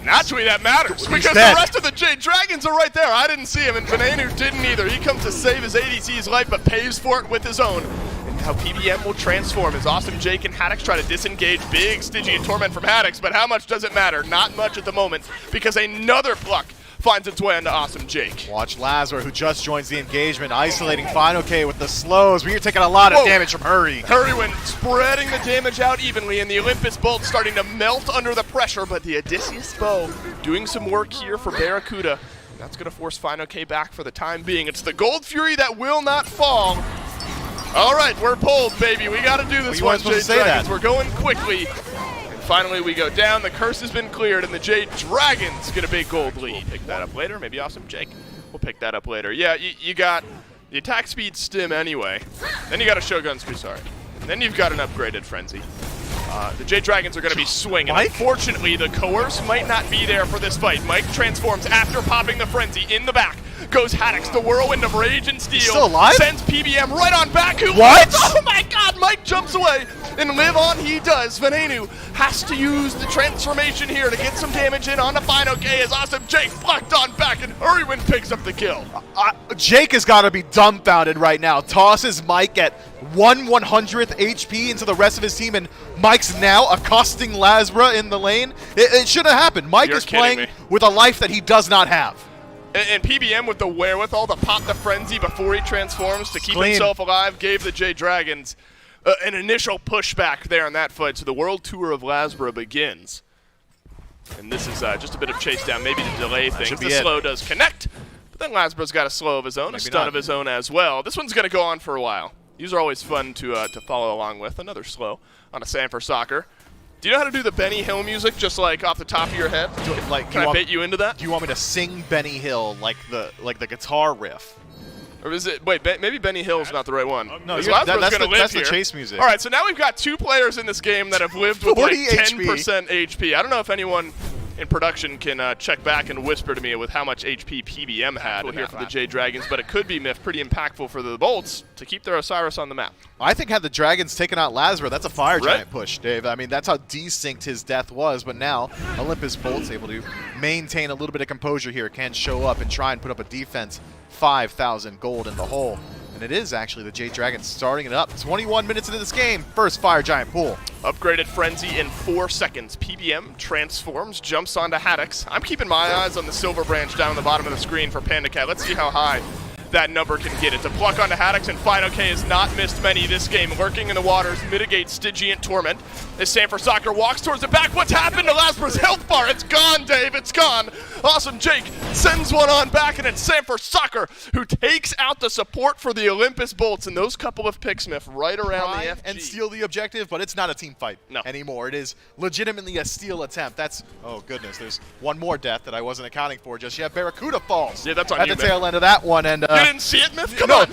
Naturally, that matters because the rest of the Jade Dragons are right there. I didn't see him, and Veneno didn't either. He comes to save his ADC's life, but pays for it with his own. And now PBM will transform as Awesome Jake and Haddix try to disengage. Big Stygian Torment from Haddix, but how much does it matter? Not much at the moment, because another pluck finds its way onto Awesome Jake. Watch Lazarus, who just joins the engagement, isolating Fine-OK with the slows. We're taking a lot of damage from Hurrywind spreading the damage out evenly, and the Olympus Bolt starting to melt under the pressure, but the Odysseus Bow doing some work here for Barracuda. And that's going to force Fine-OK back for the time being. It's the Gold Fury that will not fall. All right, we're pulled, baby. We got to do this one, Jade Dragons. We're going quickly. Finally, we go down. The curse has been cleared, and the Jade Dragons get a big gold lead. Pick that up later. Maybe Awesome Jake. We'll pick that up later. Yeah, you got the attack speed stim anyway. Then you got a Shogun Sorry. Then you've got an upgraded Frenzy. The Jade Dragons are going to be swinging. Unfortunately, the Coerce might not be there for this fight. Mike transforms after popping the Frenzy in the back. Goes Haddix, the whirlwind of Rage and Steel. Still alive? Sends PBM right on back. What? Oh my god, Mike jumps away. and live on he does. Venenu has to use the transformation here to get some damage in on the final K as Awesome Jake blocked on back, and Hurrywin picks up the kill. Jake has got to be dumbfounded right now. Tosses Mike at 1/100th HP into the rest of his team, and Mike's now accosting Lazra in the lane. It shouldn't have happened. Mike is playing with a life that he does not have. And PBM with the wherewithal to pop the frenzy before he transforms to keep himself alive gave the Jade Dragons an initial pushback there on that fight. So the World Tour of Lazra begins. And this is just a bit of chase down, maybe to delay things. The slow does connect, but then Lazra's got a slow of his own, a stun of his own as well. This one's going to go on for a while. These are always fun to follow along with. Another slow on a Sanford Soccer. Do you know how to do the Benny Hill music just like off the top of your head? Can I bait you into that? Do you want me to sing Benny Hill like the guitar riff? Or is it, wait, maybe Benny Hill's not the right one. No, that's the chase music. All right, so now we've got 2 players in this game that have lived with like 10% HP. I don't know if anyone in production can check back and whisper to me with how much HP PBM had here for the Jade Dragons, but it could be, Miff, pretty impactful for the Bolts to keep their Osiris on the map. I think had the Dragons taken out Lazra, that's a Fire Giant push, Dave. I mean, that's how desynced his death was, but now Olympus Bolt's able to maintain a little bit of composure here, can show up and try and put up a defense. 5,000 gold in the hole. And it is actually the Jade Dragons starting it up. 21 minutes into this game, first Fire Giant pool. Upgraded Frenzy in 4 seconds. PBM transforms, jumps onto Haddix. I'm keeping my eyes on the silver branch down on the bottom of the screen for Panda Cat. Let's see how high that number can get it. To pluck onto Haddix, and Final K has not missed many this game. Lurking in the waters, mitigates Stygian Torment. As Sanford Soccer walks towards the back, what's happened to Lazra's health bar? It's gone, Dave, it's gone. Awesome Jake sends one on back, and it's Sanford Soccer who takes out the support for the Olympus Bolts, and those couple of picks, Miff, right around the FG. And steal the objective, but it's not a team fight anymore. It is legitimately a steal attempt. That's, oh goodness, there's one more death that I wasn't accounting for just yet. Barracuda falls. Yeah, that's on at you, the tail end of that one. And you didn't see it, Miff? Come on.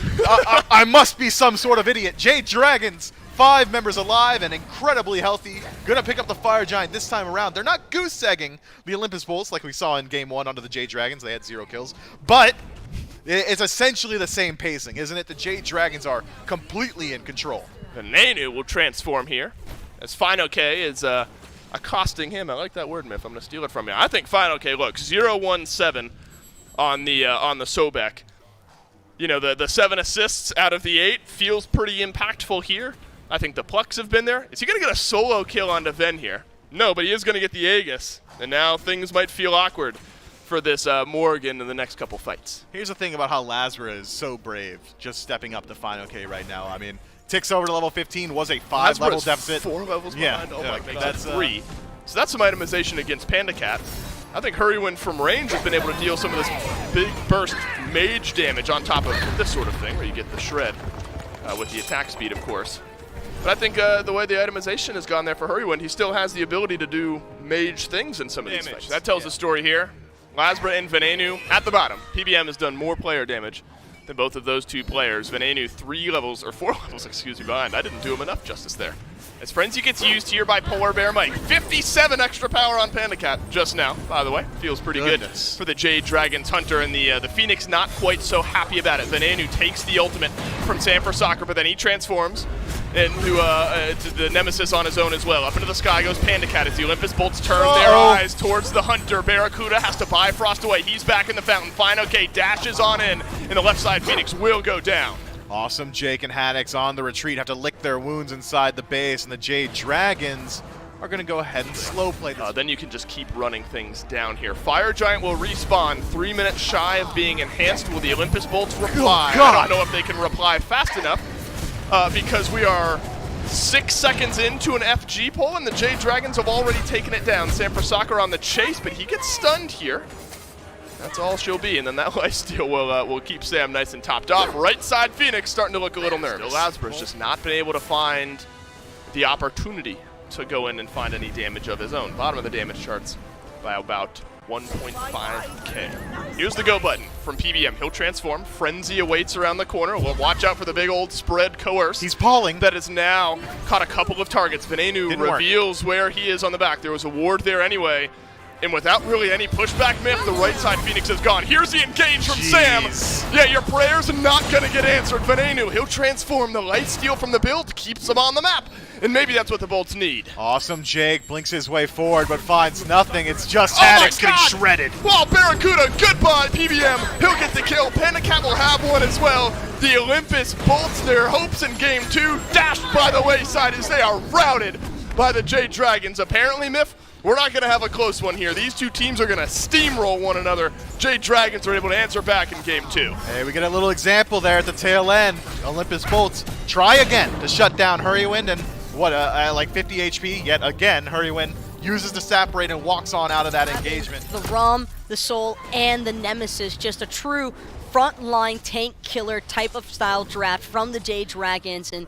I must be some sort of idiot. Jade Dragons, 5 members alive and incredibly healthy. Gonna pick up the Fire Giant this time around. They're not goose-egging the Olympus Bolts like we saw in Game 1 onto the Jade Dragons. They had 0 kills. But it's essentially the same pacing, isn't it? The Jade Dragons are completely in control. Venenu will transform here as Final K is accosting him. I like that word, Miff. I'm going to steal it from you. I think Final K, look, 0-1-7 on the Sobek. You know, the 7 assists out of the 8 feels pretty impactful here. I think the plucks have been there. Is he going to get a solo kill onto Ven here? No, but he is going to get the Aegis. And now things might feel awkward for this Morgan in the next couple fights. Here's the thing about how Lazra is so brave, just stepping up to Final K right now. I mean, ticks over to level 15, was a 5-level deficit. 4 levels behind. Oh my God, that's 3. So that's some itemization against Panda Cat. I think Hurrywin from range has been able to deal some of this big burst mage damage on top of this sort of thing, where you get the shred with the attack speed, of course. But I think the way the itemization has gone there for Hurrywin, he still has the ability to do mage things in some of these fights. That tells the story here. Lazra and Venenu at the bottom. PBM has done more player damage than both of those 2 players. Venenu 4 levels, behind. I didn't do him enough justice there. As Frenzy gets used here by Polar Bear Mike. 57 extra power on Panda Cat just now, by the way. Feels pretty good for the Jade Dragons Hunter, and the Phoenix not quite so happy about it. Venenu takes the ultimate from Sanford Soccer, but then he transforms into to the Nemesis on his own as well. Up into the sky goes Panda Cat as the Olympus Bolts turn their eyes towards the Hunter. Barracuda has to Bifrost away. He's back in the fountain. Final K dashes on in, and the left side Phoenix will go down. Awesome Jake and Haddix on the retreat, have to lick their wounds inside the base, and the Jade Dragons are going to go ahead and slow play this. Then you can just keep running things down here. Fire Giant will respawn 3 minutes shy of being enhanced. Will the Olympus Bolts reply? Oh, God. I don't know if they can reply fast enough because we are 6 seconds into an FG pull, and the Jade Dragons have already taken it down. Sanford Soccer on the chase, but he gets stunned here. That's all she'll be, and then that lifesteal will keep Sam nice and topped off. Right side Phoenix starting to look a little nervous. Lazra's just not been able to find the opportunity to go in and find any damage of his own. Bottom of the damage charts by about 1.5k. Here's the go button from PBM. He'll transform. Frenzy awaits around the corner. We'll watch out for the big old spread coerce. He's palling. That has now caught a couple of targets. Venenu reveals where he is on the back. There was a ward there anyway. And without really any pushback, Myth, the right side Phoenix is gone. Here's the engage from Jeez. Sam. Yeah, your prayers are not gonna get answered. Venenu, he'll transform the light steal from the build, keeps them on the map. And maybe that's what the Bolts need. Awesome Jake blinks his way forward, but finds nothing. It's just Oh my Haddix getting God! shredded. Well, Barracuda, goodbye, PBM. He'll get the kill. Panda Cat will have one as well. The Olympus Bolts their hopes in game 2, dashed by the wayside as they are routed by the Jade Dragons. Apparently, Myth, we're not going to have a close one here. These two teams are going to steamroll one another. Jade Dragons are able to answer back in game 2. Hey, we get a little example there at the tail end. Olympus Bolts try again to shut down Hurrywind, and what, like 50 HP, yet again, Hurrywind uses the Saporate and walks on out of that engagement. The Rom, the Soul, and the Nemesis, just a true frontline tank killer type of style draft from the Jade Dragons. And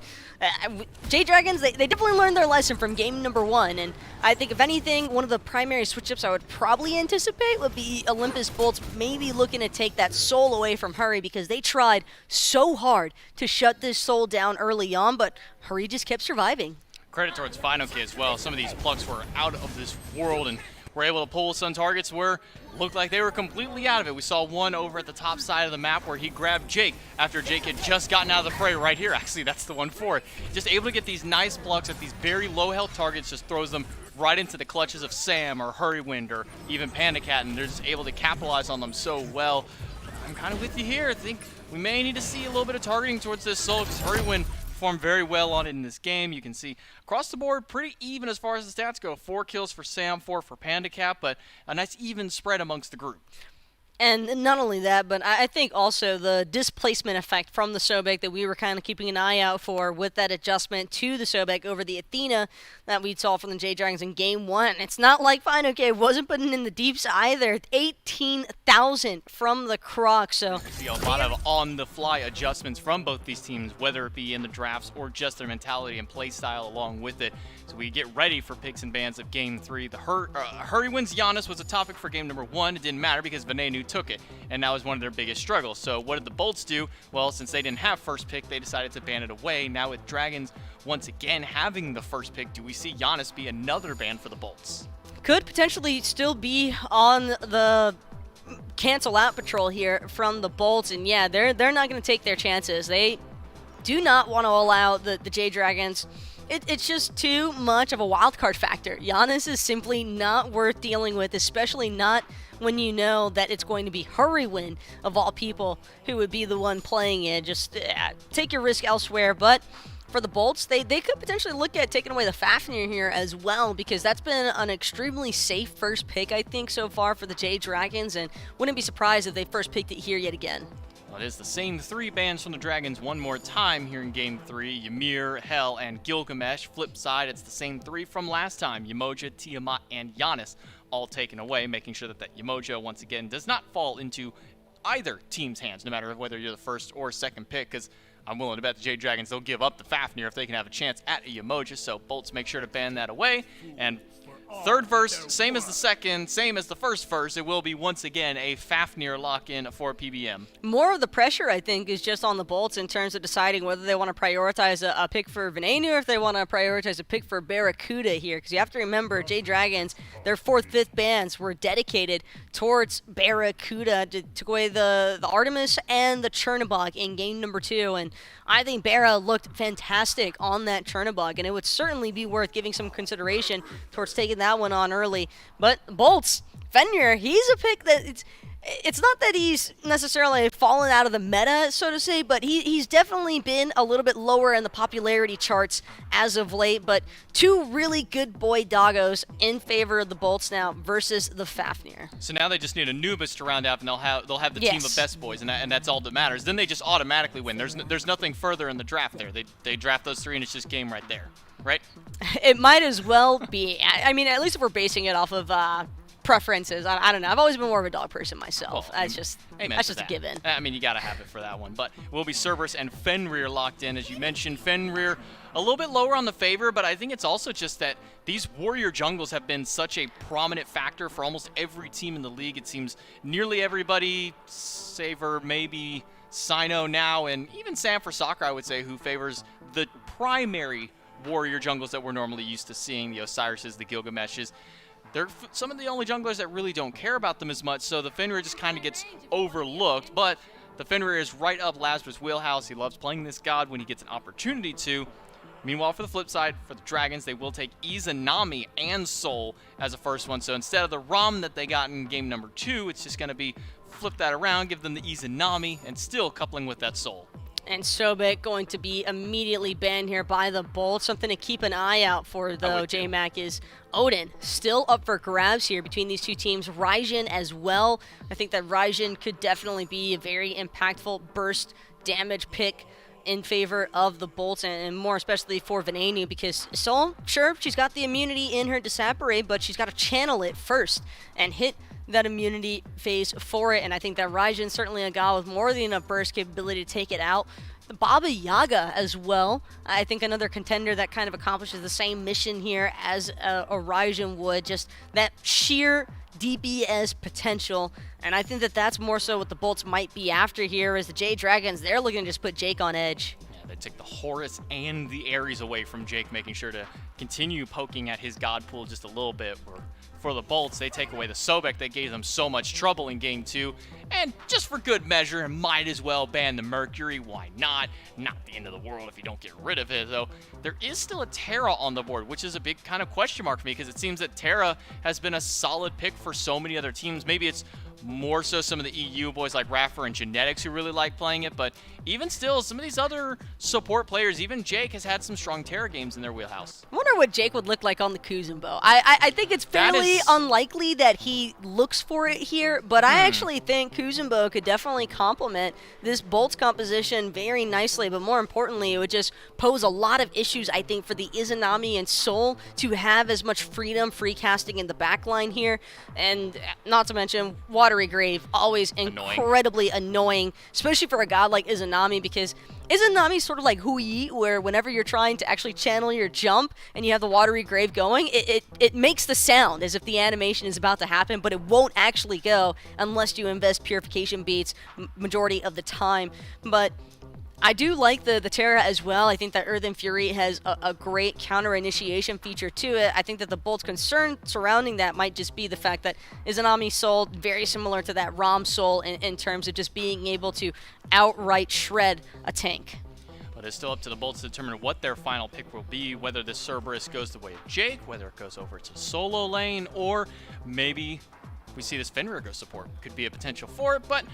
Jade Dragons, they definitely learned their lesson from game number 1, and I think if anything, one of the primary switch-ups I would probably anticipate would be Olympus Bolts maybe looking to take that Soul away from Hurry, because they tried so hard to shut this Soul down early on, but Hurry just kept surviving. Credit towards Final K as well. Some of these plucks were out of this world and were able to pull some targets where looked like they were completely out of it. We saw one over at the top side of the map where he grabbed Jake after Jake had just gotten out of the fray right here. Actually, that's the one for it. Just able to get these nice plucks at these very low health targets, just throws them right into the clutches of Sam or Hurrywind or even Panda Cat, and they're just able to capitalize on them so well. I'm kind of with you here. I think we may need to see a little bit of targeting towards this Soul, because Hurrywind performed very well on it in this game. You can see across the board pretty even as far as the stats go. 4 kills for Sam, 4 for Panda Cat, but a nice even spread amongst the group. And not only that, but I think also the displacement effect from the Sobek that we were kind of keeping an eye out for with that adjustment to the Sobek over the Athena that we saw from the Jade Dragons in game 1. It's not like Fine OK wasn't putting in the deeps either. 18,000 from the Croc. So We see a lot of on-the-fly adjustments from both these teams, whether it be in the drafts or just their mentality and play style along with it. So we get ready for picks and bans of game 3. The Hurrywind's Giannis was a topic for game number 1. It didn't matter because Venenu took it, and that was one of their biggest struggles. So what did the Bolts do? Well, since they didn't have first pick, they decided to ban it away. Now with Dragons once again having the first pick, do we see Giannis be another ban for the Bolts? could potentially still be on the cancel out patrol here from the Bolts, and yeah, they're not going to take their chances. They do not want to allow the Jade Dragons. It's just too much of a wild card factor. Giannis is simply not worth dealing with, especially not when you know that it's going to be Hurrywin, of all people, who would be the one playing it. Just take your risk elsewhere. But for the Bolts, they could potentially look at taking away the Fafnir here as well, because that's been an extremely safe first pick, I think, so far for the Jade Dragons, and wouldn't be surprised if they first picked it here yet again. Well, it is the same 3 bans from the Dragons one more time here in Game 3. Ymir, Hell, and Gilgamesh. Flip side, it's the same 3 from last time. Yemoja, Tiamat, and Giannis all taken away, making sure that Yemoja, once again, does not fall into either team's hands, no matter whether you're the first or second pick, because I'm willing to bet the Jade Dragons, they'll give up the Fafnir if they can have a chance at a Yemoja, so Bolts make sure to ban that away. And third verse, same as the second, same as the first verse, it will be once again a Fafnir lock-in for PBM. More of the pressure, I think, is just on the Bolts in terms of deciding whether they want to prioritize a pick for Venenu or if they want to prioritize a pick for Barracuda here. Because you have to remember, Jade Dragons, their 4th, 5th bans were dedicated towards Barracuda to take away the Artemis and the Chernobog in game number 2. And I think Barra looked fantastic on that Chernobog, and it would certainly be worth giving some consideration towards taking that one on early. But Bolts, Fenrir, he's a pick that it's not that he's necessarily fallen out of the meta, so to say, but he's definitely been a little bit lower in the popularity charts as of late. But 2 really good boy doggos in favor of the Bolts now versus the Fafnir. So now they just need Anubis to round out, and they'll have the team of best boys, and that's all that matters. Then they just automatically win. There's nothing further in the draft there. They draft those 3, and it's just game right there, right? It might as well be. I mean, at least if we're basing it off of preferences. I don't know. I've always been more of a dog person myself. Well, that's just a given. I mean, you got to have it for that one. But it will be Cerberus and Fenrir locked in. As you mentioned, Fenrir a little bit lower on the favor, but I think it's also just that these warrior jungles have been such a prominent factor for almost every team in the league. It seems nearly everybody, Saver, maybe Sino now, and even Sam for Soccer, I would say, who favors the primary warrior jungles that we're normally used to seeing, the Osirises, the Gilgameshes. they're some of the only junglers that really don't care about them as much, so the Fenrir just kind of gets overlooked. But the Fenrir is right up Lazarus' wheelhouse. He loves playing this god when he gets an opportunity to. Meanwhile, for the flip side, for the Dragons, they will take Izanami and Soul as a first one. So instead of the Rom that they got in game number 2, it's just going to be flip that around, give them the Izanami, and still coupling with that Soul. And Sobek going to be immediately banned here by the Bolt. Something to keep an eye out for, though, J-Mac, is Odin still up for grabs here between these two teams. Raijin as well. I think that Raijin could definitely be a very impactful burst damage pick in favor of the Bolts, and more especially for Venenu, because Soul, sure, she's got the immunity in her Disapparate, but she's got to channel it first and hit that immunity phase for it, and I think that Raijin's certainly a god with more than enough burst capability to take it out. The Baba Yaga as well, I think another contender that kind of accomplishes the same mission here as a Raijin would, just that sheer DPS potential, and I think that that's more so what the Bolts might be after here, as the Jade Dragons, they're looking to just put Jake on edge. Yeah, they take the Horus and the Ares away from Jake, making sure to continue poking at his god pool just a little bit. For the Bolts, they take away the Sobek that gave them so much trouble in game 2, and just for good measure, might as well ban the Mercury. Why not? Not the end of the world if you don't get rid of it, though. There is still a Terra on the board, which is a big kind of question mark for me, because it seems that Terra has been a solid pick for so many other teams. Maybe it's more so some of the EU boys like Raffer and Genetics who really like playing it, but even still, some of these other support players, even Jake has had some strong Terra games in their wheelhouse. I wonder what Jake would look like on the Kuzumbo. I think it's fairly unlikely that he looks for it here, but I actually think Kuzumbo could definitely complement this Bolts composition very nicely, but more importantly, it would just pose a lot of issues, I think, for the Izanami and Soul to have as much freedom, free casting in the backline here, and not to mention Watery Grave, always incredibly annoying, especially for a god like Izanami, because Izanami's sort of like Hui, where whenever you're trying to actually channel your jump and you have the Watery Grave going, it makes the sound as if the animation is about to happen, but it won't actually go unless you invest Purification Beats majority of the time. But I do like the Terra as well. I think that Earthen Fury has a great counter-initiation feature to it. I think that the Bolt's concern surrounding that might just be the fact that Izanami Soul, very similar to that Rom Soul in terms of just being able to outright shred a tank. But it's still up to the Bolts to determine what their final pick will be, whether this Cerberus goes the way of Jake, whether it goes over to solo lane, or maybe we see this Fenrir go support. Could be a potential for it, but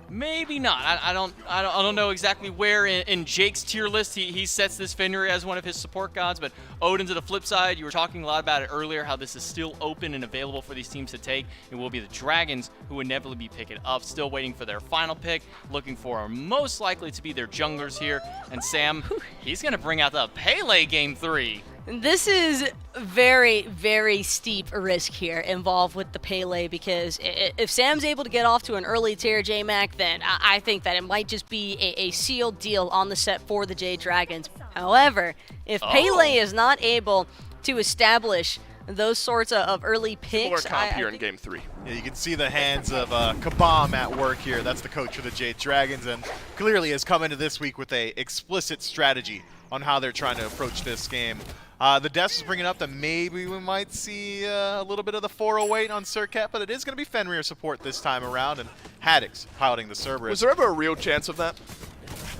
maybe not. I don't know exactly where in Jake's tier list he sets this Fenrir as one of his support gods, but Odin to the flip side, you were talking a lot about it earlier, how this is still open and available for these teams to take. It will be the Dragons who would inevitably be picking it up, still waiting for their final pick, looking for most likely to be their junglers here. And Sam, he's going to bring out the Pele game 3. This is very, very steep risk here involved with the Pele, because if Sam's able to get off to an early tier J-Mac, then I think that it might just be a sealed deal on the set for the Jade Dragons. However, if Pele is not able to establish those sorts of early picks, here in game 3. Yeah, you can see the hands of Kabam at work here. That's the coach for the Jade Dragons, and clearly has come into this week with a explicit strategy on how they're trying to approach this game. The desk is bringing up that maybe we might see a little bit of the 408 on Surcat, but it is going to be Fenrir support this time around, and Haddix piloting the Cerberus. Was there ever a real chance of that?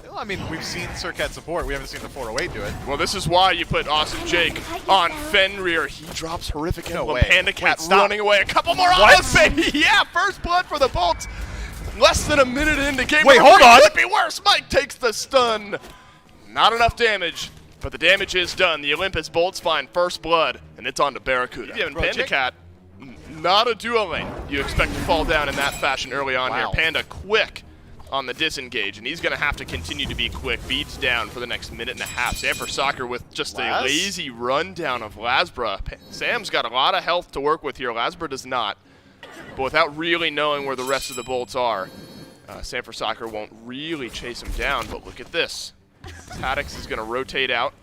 Well, I mean, we've seen Surcat support. We haven't seen the 408 do it. Well, this is why you put Awesome Jake on Fenrir. He drops horrific No emblem. way. Panda Cat Wait, stop. running away. A couple more olives, baby. Yeah, first blood for the Bolts. Less than a minute into game. Wait, hold on. Could be worse. Mike takes the stun. Not enough damage, but the damage is done. The Olympus Bolts find first blood, and it's on to Barracuda. Yeah, and Panda Cat, not a duo lane. You expect to fall down in that fashion early on here. Panda quick on the disengage, and he's going to have to continue to be quick. Beats down for the next minute and a half. Sam for Soccer with just a lazy rundown of Lasbra. Sam's got a lot of health to work with here. Lasbra does not. But without really knowing where the rest of the Bolts are, Sam for Soccer won't really chase him down. But look at this. Haddix is going to rotate out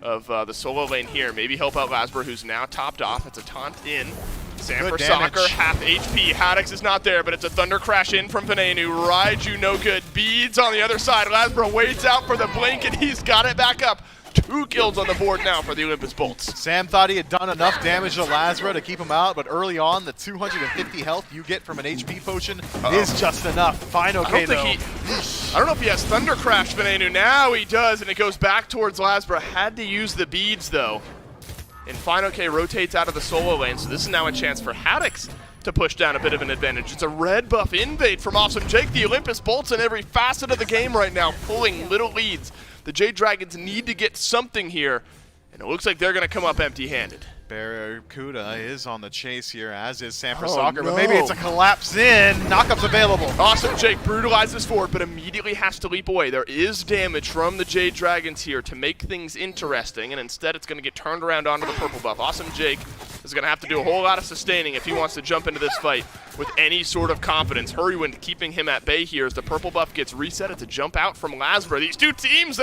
of the solo lane here. Maybe help out Lasbra, who's now topped off. That's a taunt in. Sam for Soccer, half HP. Haddix is not there, but it's a Thunder Crash in from Venenu. Raiju no good. Beads on the other side. Lasbra waits out for the blink, and he's got it back up. 2 kills on the board now for the Olympus Bolts. Sam thought he had done enough damage to Lazra to keep him out, but early on, the 250 health you get from an HP potion is just enough. Fine, okay, I don't know if he has Thunder Crash Venenu. Now he does, and it goes back towards Lazra. Had to use the beads, though. And Fine OK rotates out of the solo lane, so this is now a chance for Haddix to push down a bit of an advantage. It's a red buff invade from Awesome Jake. The Olympus Bolts in every facet of the game right now, pulling little leads. The Jade Dragons need to get something here, and it looks like they're going to come up empty-handed. Barracuda is on the chase here, as is San Oh, Francisco, no. but maybe it's a collapse in. Knockup's available. Awesome Jake brutalizes forward, but immediately has to leap away. There is damage from the Jade Dragons here to make things interesting, and instead it's going to get turned around onto the purple buff. Awesome Jake is going to have to do a whole lot of sustaining if he wants to jump into this fight with any sort of confidence. Hurrywind keeping him at bay here as the purple buff gets reset. It's a jump out from Lazra. These two teams,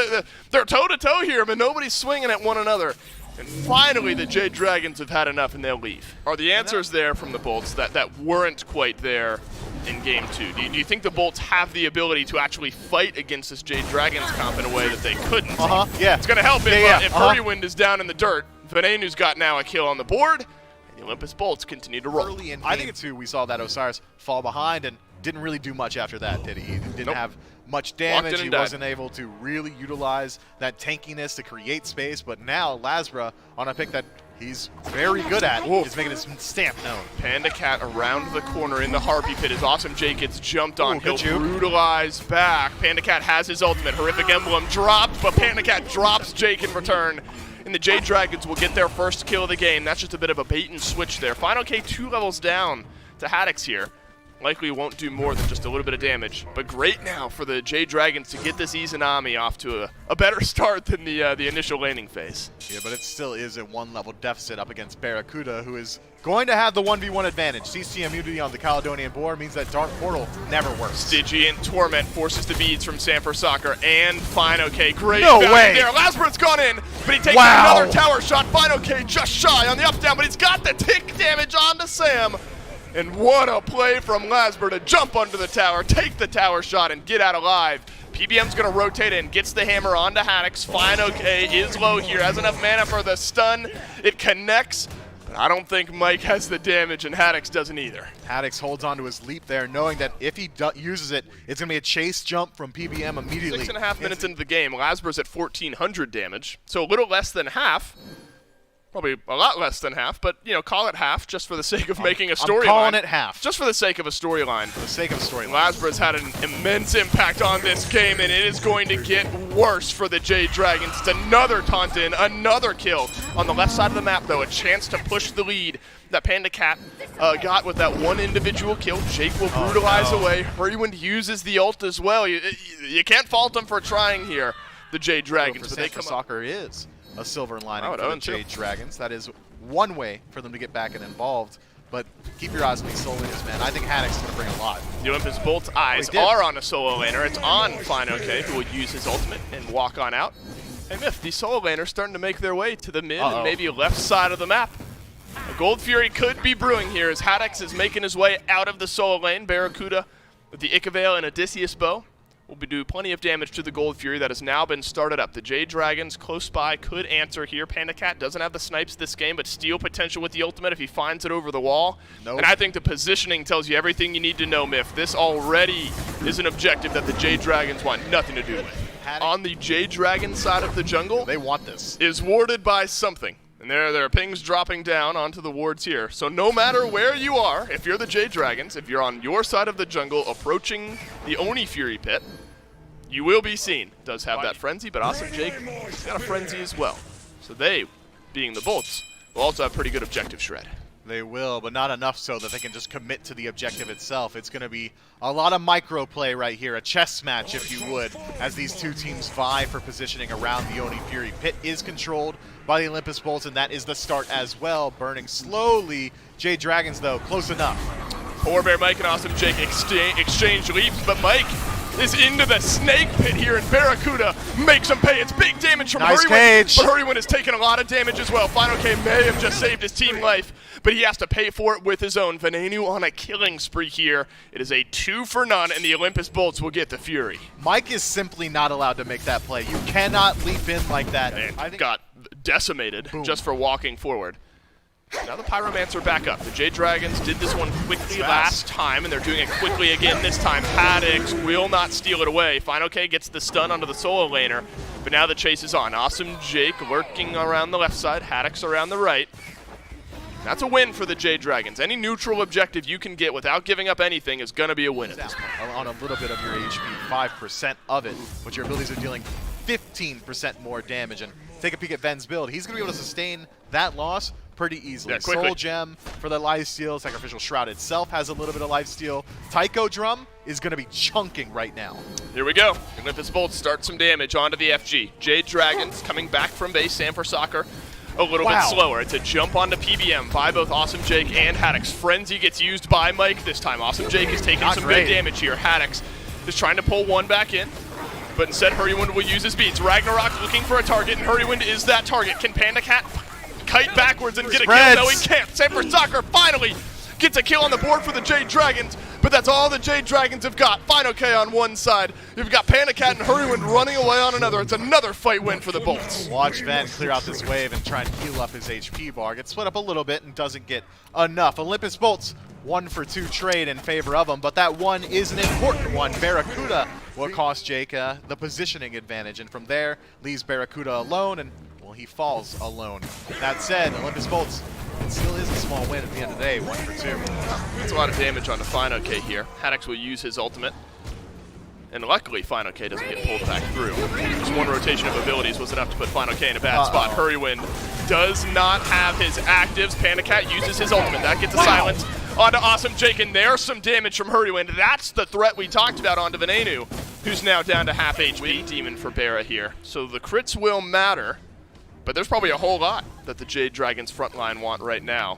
they're toe-to-toe here, but nobody's swinging at one another. And finally, the Jade Dragons have had enough and they'll leave. Are the answers there from the Bolts that weren't quite there in Game 2? Do you think the Bolts have the ability to actually fight against this Jade Dragons comp in a way that they couldn't? Yeah. It's going to help if Hurrywind is down in the dirt. Venenu's got now a kill on the board, and the Olympus Bolts continue to roll. Early in I think it's who we saw that Osiris fall behind and didn't really do much after that, did he? He didn't have much damage. He wasn't able to really utilize that tankiness to create space, but now Lazra on a pick that he's very good at is making his stamp known. Panda Cat around the corner in the Harpy Pit as Awesome Jake gets jumped on. He'll good juke. brutalize back. Panda Cat has his ultimate. Horrific Emblem dropped, but Panda Cat drops Jake in return. And the Jade Dragons will get their first kill of the game. That's just a bit of a bait and switch there. Final K 2 levels down to Haddix here. Likely won't do more than just a little bit of damage. But great now for the Jade Dragons to get this Izanami off to a better start than the initial laning phase. Yeah, but it still is a 1-level deficit up against Barracuda, who is going to have the 1v1 advantage. CC immunity on the Caledonian board means that Dark Portal never works. Stygian Torment forces the beads from Sanford Soccer and Fine OK. Great No bounty way. there. Lasbrook's gone in, but he takes another tower shot. Fine OK just shy on the up down, but he's got the tick damage onto Sam. And what a play from Lasbrook to jump under the tower, take the tower shot, and get out alive. PBM's going to rotate in, gets the hammer onto Haddix. Fine OK is low here, has enough mana for the stun. It connects. I don't think Mike has the damage, and Haddix doesn't either. Haddix holds onto his leap there, knowing that if he uses it, it's going to be a chase jump from PBM immediately. 6.5 minutes into the game, Lasbrook's at 1,400 damage, so a little less than half. Probably a lot less than half, but, you know, call it half just for the sake of making a storyline. I'm calling it half. Just for the sake of a storyline. For the sake of a storyline. Lasbrook's had an immense impact on this game, and it is going to get worse for the Jade Dragons. It's another taunt in, another kill. On the left side of the map, though, a chance to push the lead that Panda Cat got with that one individual kill. Jake will brutalize away. Hurrywind uses the ult as well. You can't fault him for trying here, the Jade Dragons. But they come soccer is a silver lining for the Jade Dragons. That is one way for them to get back and involved. But keep your eyes on these solo laners, man. I think Haddix is going to bring a lot. The Olympus Bolt's eyes are on a solo laner. It's on Fine OK, who will use his ultimate and walk on out. Hey, Myth, these solo laners starting to make their way to the mid and maybe left side of the map. A Gold Fury could be brewing here as Haddix is making his way out of the solo lane. Barracuda with the Icavale and Odysseus bow will do plenty of damage to the Gold Fury that has now been started up. The Jade Dragons close by could answer here. Panda Cat doesn't have the snipes this game, but steal potential with the ultimate if he finds it over the wall. Nope. And I think the positioning tells you everything you need to know, Myth. This already is an objective that the Jade Dragons want nothing to do with. On the Jade Dragon side of the jungle, they want this. Is warded by something. And there are pings dropping down onto the wards here. So no matter where you are, if you're the Jade Dragons, if you're on your side of the jungle approaching the Oni Fury pit, you will be seen. Does have that frenzy, but Awesome Jake has got a frenzy as well. So they, being the Bolts, will also have pretty good objective shred. They will, but not enough so that they can just commit to the objective itself. It's going to be a lot of micro play right here, a chess match, if you would, as these two teams vie for positioning around the Oni Fury. Pit is controlled by the Olympus Bolts, and that is the start as well, burning slowly. Jade Dragons, though, close enough. Poor Bear Mike and Awesome Jake exchange leaps, but Mike is into the snake pit here, and Barracuda makes him pay. It's big damage from Hurrywind, but Hurrywind has taken a lot of damage as well. Final K may have just saved his team life, but he has to pay for it with his own. Venenu on a killing spree here. It is a 2 for none, and the Olympus Bolts will get the Fury. Mike is simply not allowed to make that play. You cannot leap in like that. And got decimated just for walking forward. Now the Pyromancer back up. The Jade Dragons did this one quickly last time, and they're doing it quickly again this time. Haddix will not steal it away. Final K gets the stun onto the solo laner, but now the chase is on. Awesome Jake lurking around the left side, Haddix around the right. That's a win for the Jade Dragons. Any neutral objective you can get without giving up anything is going to be a win at this point. On a little bit of your HP, 5% of it, but your abilities are dealing 15% more damage. And take a peek at Ven's build. He's going to be able to sustain that loss pretty easily. Yeah, quickly. Soul Gem for the lifesteal. Sacrificial Shroud itself has a little bit of lifesteal. Tycho Drum is going to be chunking right now. Here we go. Olympus Bolts start some damage onto the FG. Jade Dragons coming back from base. Sam for Soccer a little bit slower. It's a jump onto PBM by both Awesome Jake and Haddix. Frenzy gets used by Mike this time. Awesome Jake is taking some good damage here. Haddix is trying to pull one back in, but instead Hurrywind will use his beats. Ragnarok looking for a target, and Hurrywind is that target. Can Panda Cat kite backwards and get a kill? No, he can't. Sam for Soccer finally gets a kill on the board for the Jade Dragons, but that's all the Jade Dragons have got. Final K on one side. You've got Panda Cat and Hurrywind running away on another. It's another fight win for the Bolts. Watch Van clear out this wave and try and heal up his HP bar. Gets split up a little bit and doesn't get enough. Olympus Bolts, 1 for 2 trade in favor of him, but that one is an important one. Barracuda will cost Jake the positioning advantage, and from there leaves Barracuda alone, and well, he falls alone. That said, Olympus Bolts, it still is a small win at the end of the day, 1 for 2. That's a lot of damage on the Final K here. Haddix will use his ultimate, and luckily Final K doesn't get pulled back through. Just one rotation of abilities was enough to put Final K in a bad spot. Hurrywind does not have his actives. Panda Cat uses his ultimate. That gets a silence onto Awesome Jake, and there's some damage from Hurrywind. That's the threat we talked about onto Venenu, who's now down to half HP. Demon for Barra here. So the crits will matter, but there's probably a whole lot that the Jade Dragons frontline want right now.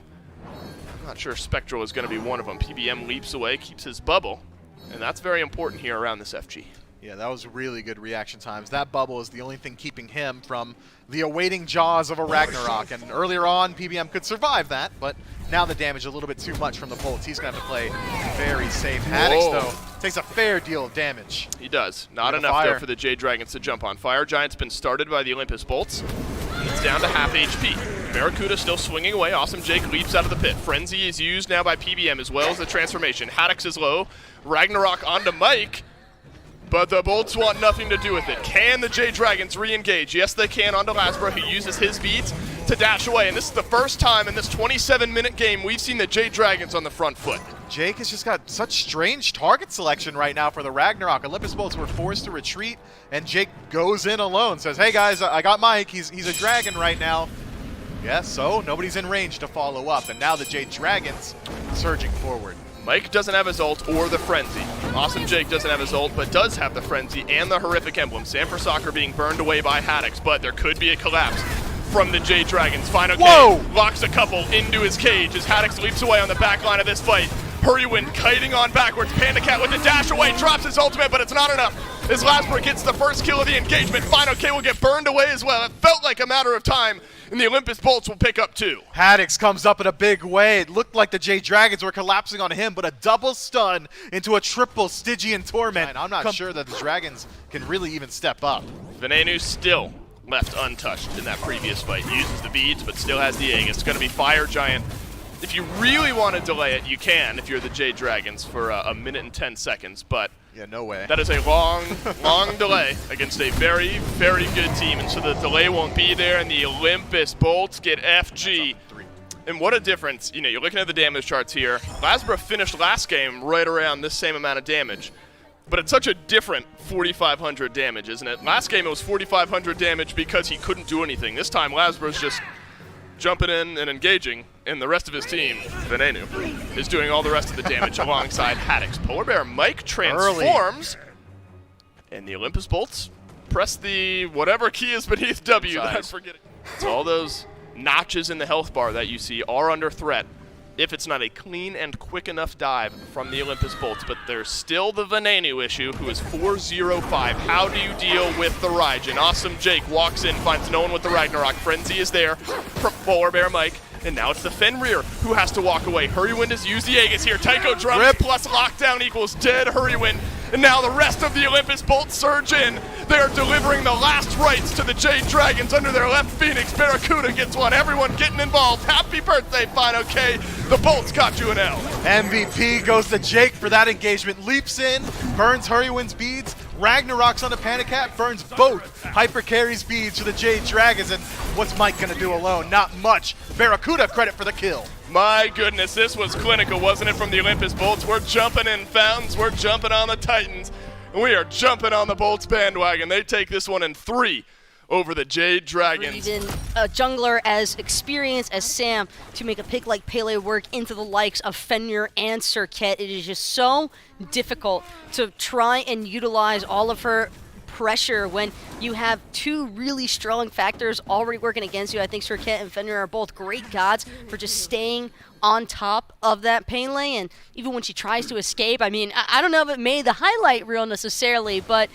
I'm not sure Spectral is going to be one of them. PBM leaps away, keeps his bubble, and that's very important here around this FG. Yeah, that was really good reaction times. That bubble is the only thing keeping him from the awaiting jaws of a Ragnarok. And earlier on, PBM could survive that, but now the damage a little bit too much from the Bolts. He's going to have to play very safe. Haddix, though, takes a fair deal of damage. He does. Not enough, though, for the Jade Dragons to jump on. Fire Giant's been started by the Olympus Bolts. It's down to half HP. Barracuda still swinging away. Awesome Jake leaps out of the pit. Frenzy is used now by PBM as well as the transformation. Haddix is low. Ragnarok onto Mike. But the Bolts want nothing to do with it. Can the Jade Dragons re-engage? Yes, they can onto Lasbra, who uses his beats to dash away. And this is the first time in this 27-minute game we've seen the Jade Dragons on the front foot. Jake has just got such strange target selection right now for the Ragnarok. Olympus Bolts were forced to retreat, and Jake goes in alone. Says, hey guys, I got Mike. He's a dragon right now. Yeah, so nobody's in range to follow up. And now the Jade Dragons surging forward. Mike doesn't have his ult or the Frenzy. Awesome Jake doesn't have his ult, but does have the Frenzy and the Horrific Emblem. Sam for Soccer being burned away by Haddix, but there could be a collapse from the Jade Dragons. Final K locks a couple into his cage as Haddix leaps away on the back line of this fight. Hurrywind kiting on backwards. Panda Cat with the dash away, drops his ultimate, but it's not enough. As Lasbra gets the first kill of the engagement, Final K will get burned away as well. It felt like a matter of time, and the Olympus Bolts will pick up 2. Haddix comes up in a big way. It looked like the Jade Dragons were collapsing on him, but a double stun into a triple Stygian Torment. I'm not sure that the Dragons can really even step up. Venenu still left untouched in that previous fight. He uses the beads, but still has the egg. It's going to be Fire Giant. If you really want to delay it, you can if you're the Jade Dragons for a minute and 10 seconds, but yeah, no way. That is a long, long delay against a very, very good team, and so the delay won't be there, and the Olympus Bolts get FG. And what a difference. You know, you're looking at the damage charts here. Lasbra finished last game right around this same amount of damage, but it's such a different 4,500 damage, isn't it? Last game it was 4,500 damage because he couldn't do anything. This time Lasbra's just jumping in and engaging, and the rest of his team, Venenu, is doing all the rest of the damage alongside Haddix. Polar Bear Mike transforms, and the Olympus Bolts press the whatever key is beneath W. I'm forgetting. So all those notches in the health bar that you see are under threat if it's not a clean and quick enough dive from the Olympus Bolts. But there's still the Venenu issue, who is 4-0-5. How do you deal with the Raijin? Awesome Jake walks in, finds no one with the Ragnarok. Frenzy is there from Polar Bear Mike, And now it's the Fenrir who has to walk away. Hurrywind has used the Aegis here. Tycho Drum Rip. plus lockdown equals dead Hurrywind. And now the rest of the Olympus Bolts surge in. They're delivering the last rites to the Jade Dragons under their left Phoenix. Barracuda gets one. Everyone getting involved. Happy birthday, Fine OK. The Bolts got you an L. MVP goes to Jake for that engagement. Leaps in, burns Hurrywind's beads. Ragnarok's on the Panic Hat, burns both Hyper Carry's beads to the Jade Dragons. And what's Mike gonna do alone? Not much. Barracuda credit for the kill. My goodness, this was clinical, wasn't it, from the Olympus Bolts? We're jumping in Fountains, we're jumping on the Titans, and we are jumping on the Bolts bandwagon. They take this one in 3 over the Jade Dragons. Even a jungler as experienced as Sam to make a pick like Pele work into the likes of Fenrir and Serket. It is just so difficult to try and utilize all of her pressure when you have 2 really strong factors already working against you. I think Serket and Fenrir are both great gods for just staying on top of that pain lane, and even when she tries to escape, I mean, I don't know if it made the highlight reel necessarily, but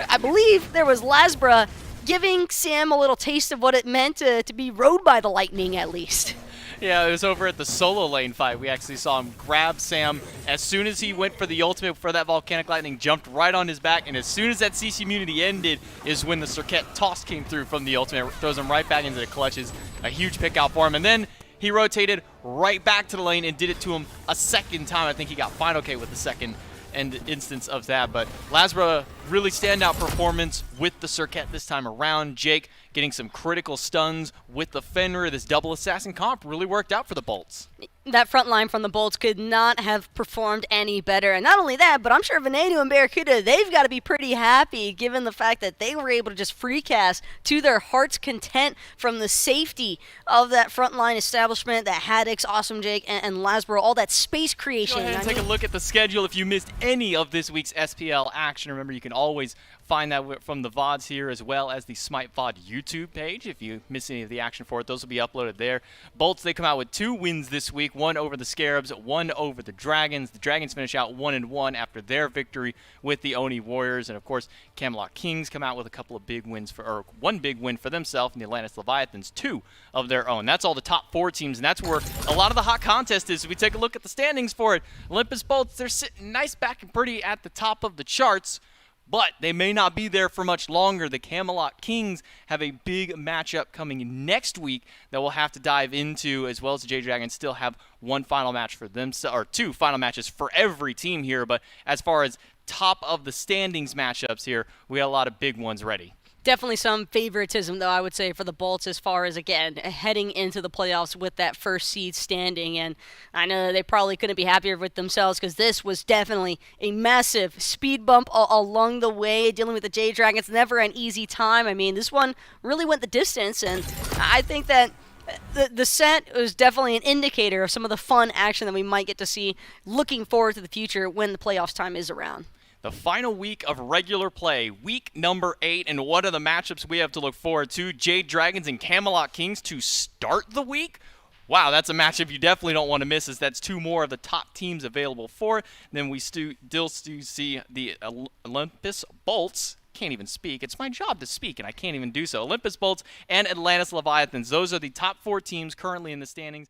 I believe there was Lasbra giving Sam a little taste of what it meant to be rode by the lightning, at least. Yeah, it was over at the solo lane fight. We actually saw him grab Sam as soon as he went for the ultimate for that Volcanic Lightning, jumped right on his back, and as soon as that CC immunity ended is when the Serket toss came through from the ultimate, throws him right back into the clutches. A huge pick out for him, and then he rotated right back to the lane and did it to him a second time. I think he got Final K with the second instance of that, but Lasbra really standout performance with the Serket this time around. Jake getting some critical stuns with the Fenrir. This double assassin comp really worked out for the Bolts. That front line from the Bolts could not have performed any better. And not only that, but I'm sure Veneno and Barracuda, they've got to be pretty happy given the fact that they were able to just free cast to their heart's content from the safety of that front line establishment, that Haddix, Awesome Jake, and Lasbro, all that space creation. Go ahead and take a look at the schedule if you missed any of this week's SPL action. Remember, you can always find that from the VODs here as well as the Smite VOD YouTube page. If you miss any of the action for it, those will be uploaded there. Bolts, they come out with 2 wins this week, 1 over the Scarabs, 1 over the Dragons. The Dragons finish out 1-1 after their victory with the Oni Warriors. And of course, Camelot Kings come out with a couple of big wins, or 1 big win for themselves, and the Atlantis Leviathans 2 of their own. That's all the top 4 teams, and that's where a lot of the hot contest is. If we take a look at the standings for it, Olympus Bolts, they're sitting nice back and pretty at the top of the charts, but they may not be there for much longer. The Camelot Kings have a big matchup coming next week that we'll have to dive into, as well as the Jade Dragons still have 1 final match for themselves, or 2 final matches for every team here. But as far as top of the standings matchups here, we got a lot of big ones ready. Definitely some favoritism, though, I would say, for the Bolts as far as, again, heading into the playoffs with that first seed standing. And I know they probably couldn't be happier with themselves because this was definitely a massive speed bump along the way. Dealing with the Jade Dragons, never an easy time. I mean, this one really went the distance, and I think that the set was definitely an indicator of some of the fun action that we might get to see looking forward to the future when the playoffs time is around. The final week of regular play, week number 8, and what are the matchups we have to look forward to? Jade Dragons and Camelot Kings to start the week? Wow, that's a matchup you definitely don't want to miss, as that's 2 more of the top teams available for it. Then we still see the Olympus Bolts. Can't even speak. It's my job to speak, and I can't even do so. Olympus Bolts and Atlantis Leviathans. Those are the top 4 teams currently in the standings.